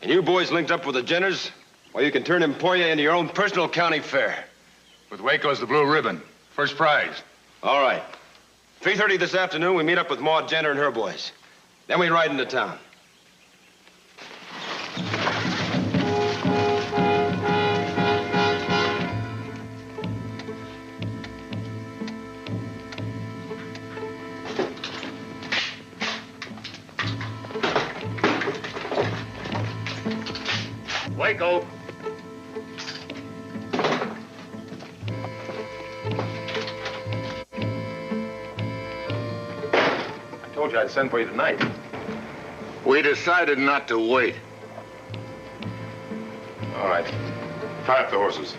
S5: And you boys linked up with the Jenners? Well, you can turn Emporia into your own personal county fair.
S10: With Waco's the blue ribbon. First prize.
S5: All right. 3:30 this afternoon, we meet up with Maud Jenner and her boys. Then we ride into town.
S12: Waco.
S17: I told you I'd send for you tonight.
S2: We decided not to wait.
S17: All right. Tie up the horses.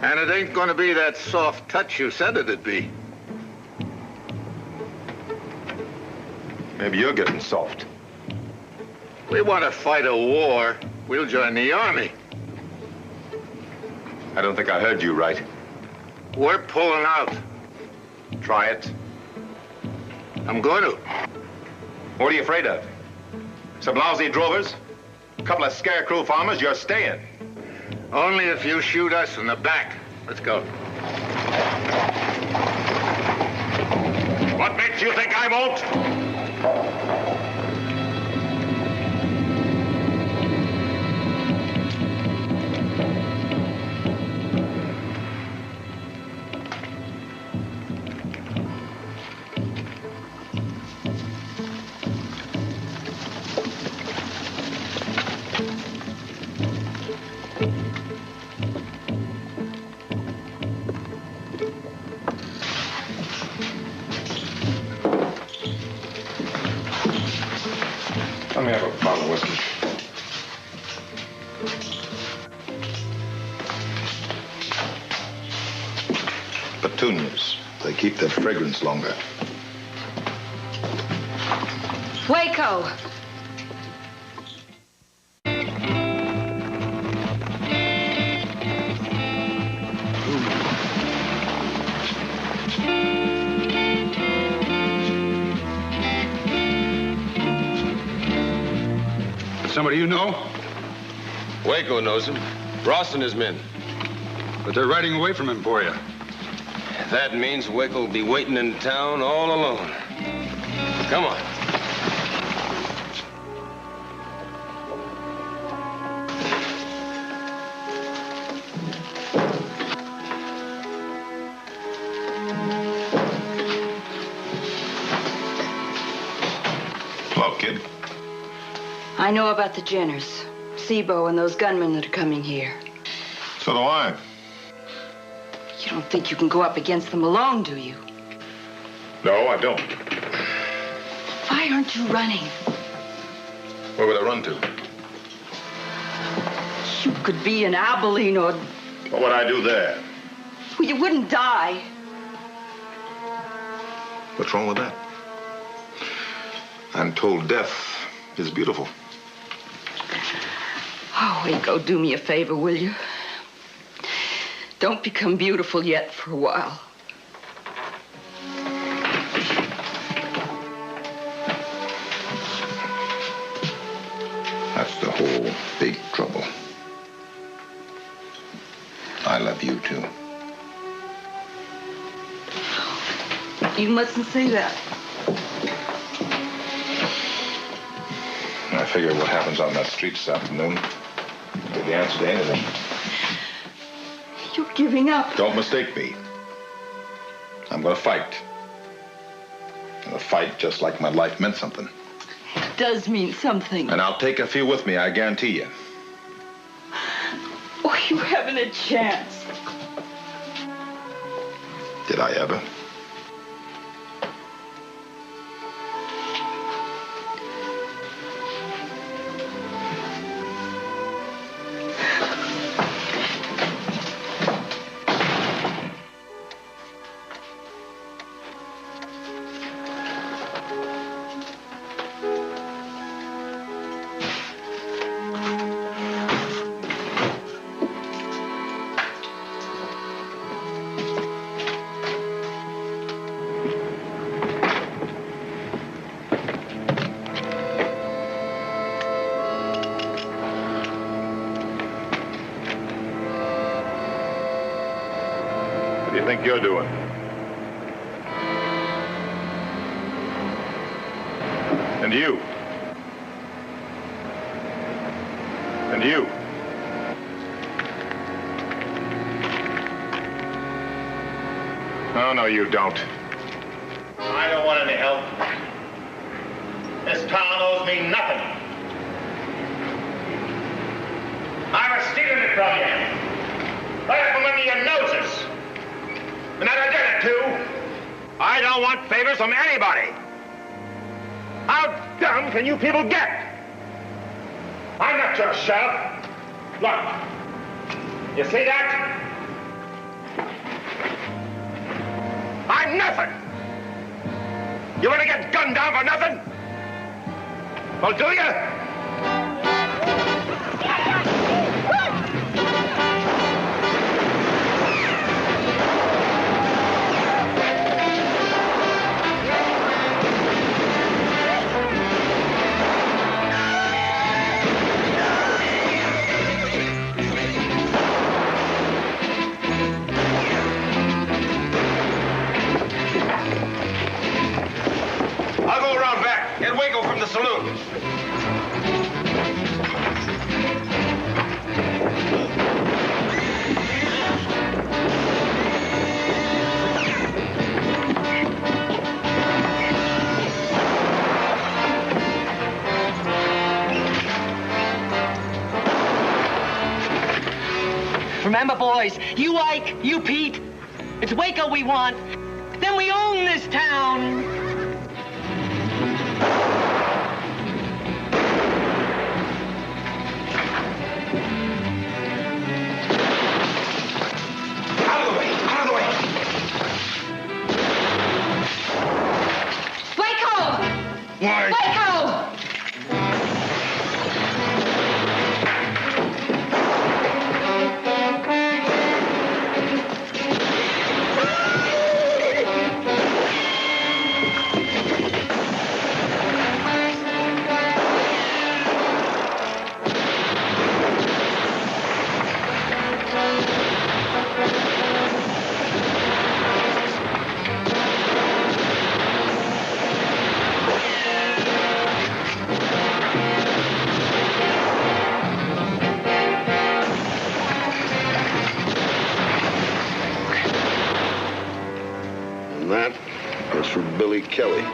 S2: And it ain't gonna be that soft touch you said it'd be.
S17: Maybe you're getting soft.
S2: We want to fight a war. We'll join the army.
S5: I don't think I heard you right.
S2: We're pulling out.
S5: Try it.
S2: I'm going to.
S5: What are you afraid of? Some lousy drovers? A couple of scarecrow farmers? You're staying.
S2: Only if you shoot us in the back. Let's go.
S4: What makes you think I won't?
S5: Let me have a bottle of whiskey.
S11: Petunias. They keep their fragrance longer.
S8: Waco!
S17: Somebody you know?
S6: Waco knows him. Ross and his men.
S17: But they're riding away from Emporia.
S6: That means Waco will be waiting in town all alone. Come on.
S11: Hello, kid.
S8: I know about the Jenners, Sebo, and those gunmen that are coming here.
S11: So do I.
S8: You don't think you can go up against them alone, do you?
S11: No, I don't.
S8: Why aren't you running?
S11: Where would I run to?
S8: You could be in Abilene or...
S11: What would I do there?
S8: Well, you wouldn't die.
S11: What's wrong with that? I'm told death is beautiful.
S8: Oh, Waco, do me a favor, will you? Don't become beautiful yet for a while.
S11: That's the whole big trouble. I love you, too.
S8: You mustn't say that.
S11: I figure what happens on that street this afternoon is the answer to anything.
S8: You're giving up.
S11: Don't mistake me. I'm going to fight. I'm going to fight just like my life meant something.
S8: It does mean something.
S11: And I'll take a few with me, I guarantee you.
S8: Oh, you haven't a chance.
S11: Did I ever?
S2: What do you think you're doing? And you? And you? Oh, no, you don't.
S14: I don't want any help. This town owes me nothing. I was stealing it from you. Right from under your noses. And then I did it, too. I don't want favors from anybody. How dumb can you people get? I'm not your sheriff. Look. You see that? I'm nothing. You want to get gunned down for nothing? Well, do you?
S16: Remember, boys, you Ike, you Pete. It's Waco we want. Then we own this town.
S3: Out of the way! Out of the way!
S8: Waco!
S3: Why?
S8: Waco!
S11: And that is for Billy Kelly.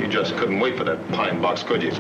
S17: Just couldn't wait for that pine box, could you?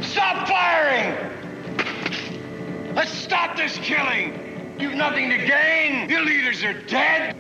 S12: Stop firing! Let's stop this killing! You've nothing to gain! Your leaders are dead!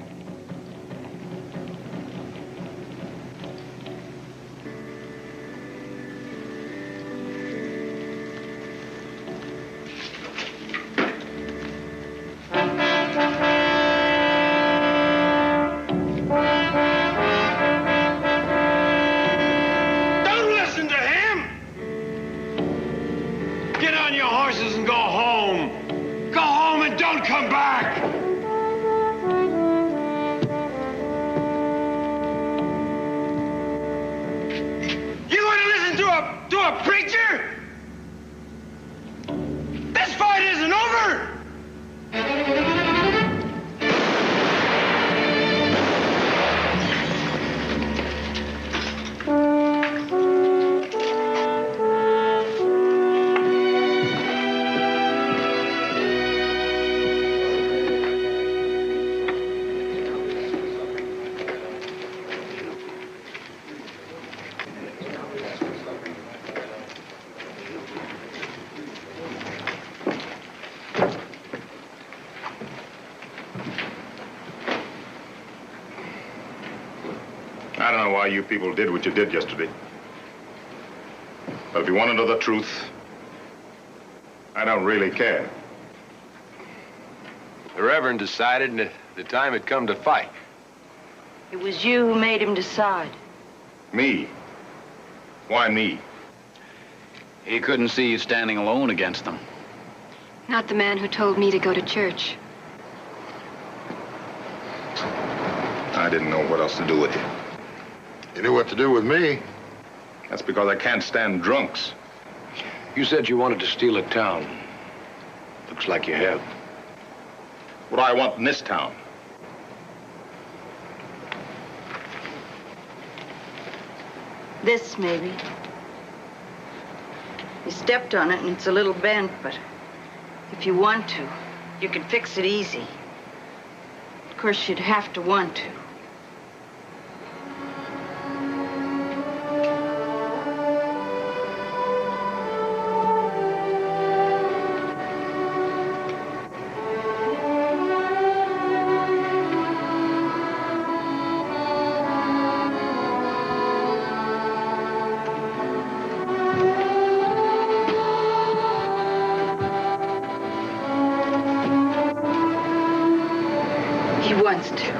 S19: come back!
S20: You want to listen to a preacher? This fight isn't over!
S17: I don't know why you people did what you did yesterday. But if you want to know the truth, I don't really care.
S5: The Reverend decided the time had come to fight.
S8: It was you who made him decide.
S17: Me? Why me?
S7: He couldn't see you standing alone against them.
S9: Not the man who told me to go to church.
S17: I didn't know what else to do with you.
S14: You knew what to do with me.
S17: That's because I can't stand drunks.
S12: You said you wanted to steal a town. Looks like you have.
S17: What do I want in this town?
S8: This, maybe. You stepped on it and it's a little bent, but if you want to, you can fix it easy. Of course, you'd have to want to. Wants to.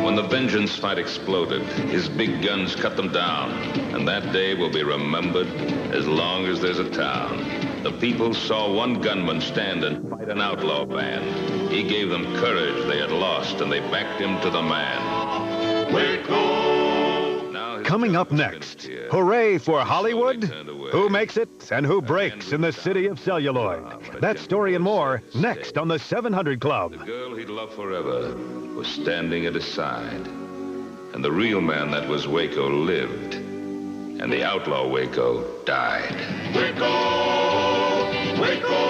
S1: When the vengeance fight exploded, his big guns cut them down, and that day will be remembered as long as there's a town. The people saw one gunman stand and fight an outlaw band. He gave them courage they had lost, and they backed him to the man. Waco!
S21: Coming up next, hooray for Hollywood? Who makes it and who breaks in the city of celluloid? That story and more next on the 700 Club.
S1: The girl he'd loved forever was standing at his side. And the real man that was Waco lived. And the outlaw Waco died. Waco! Waco!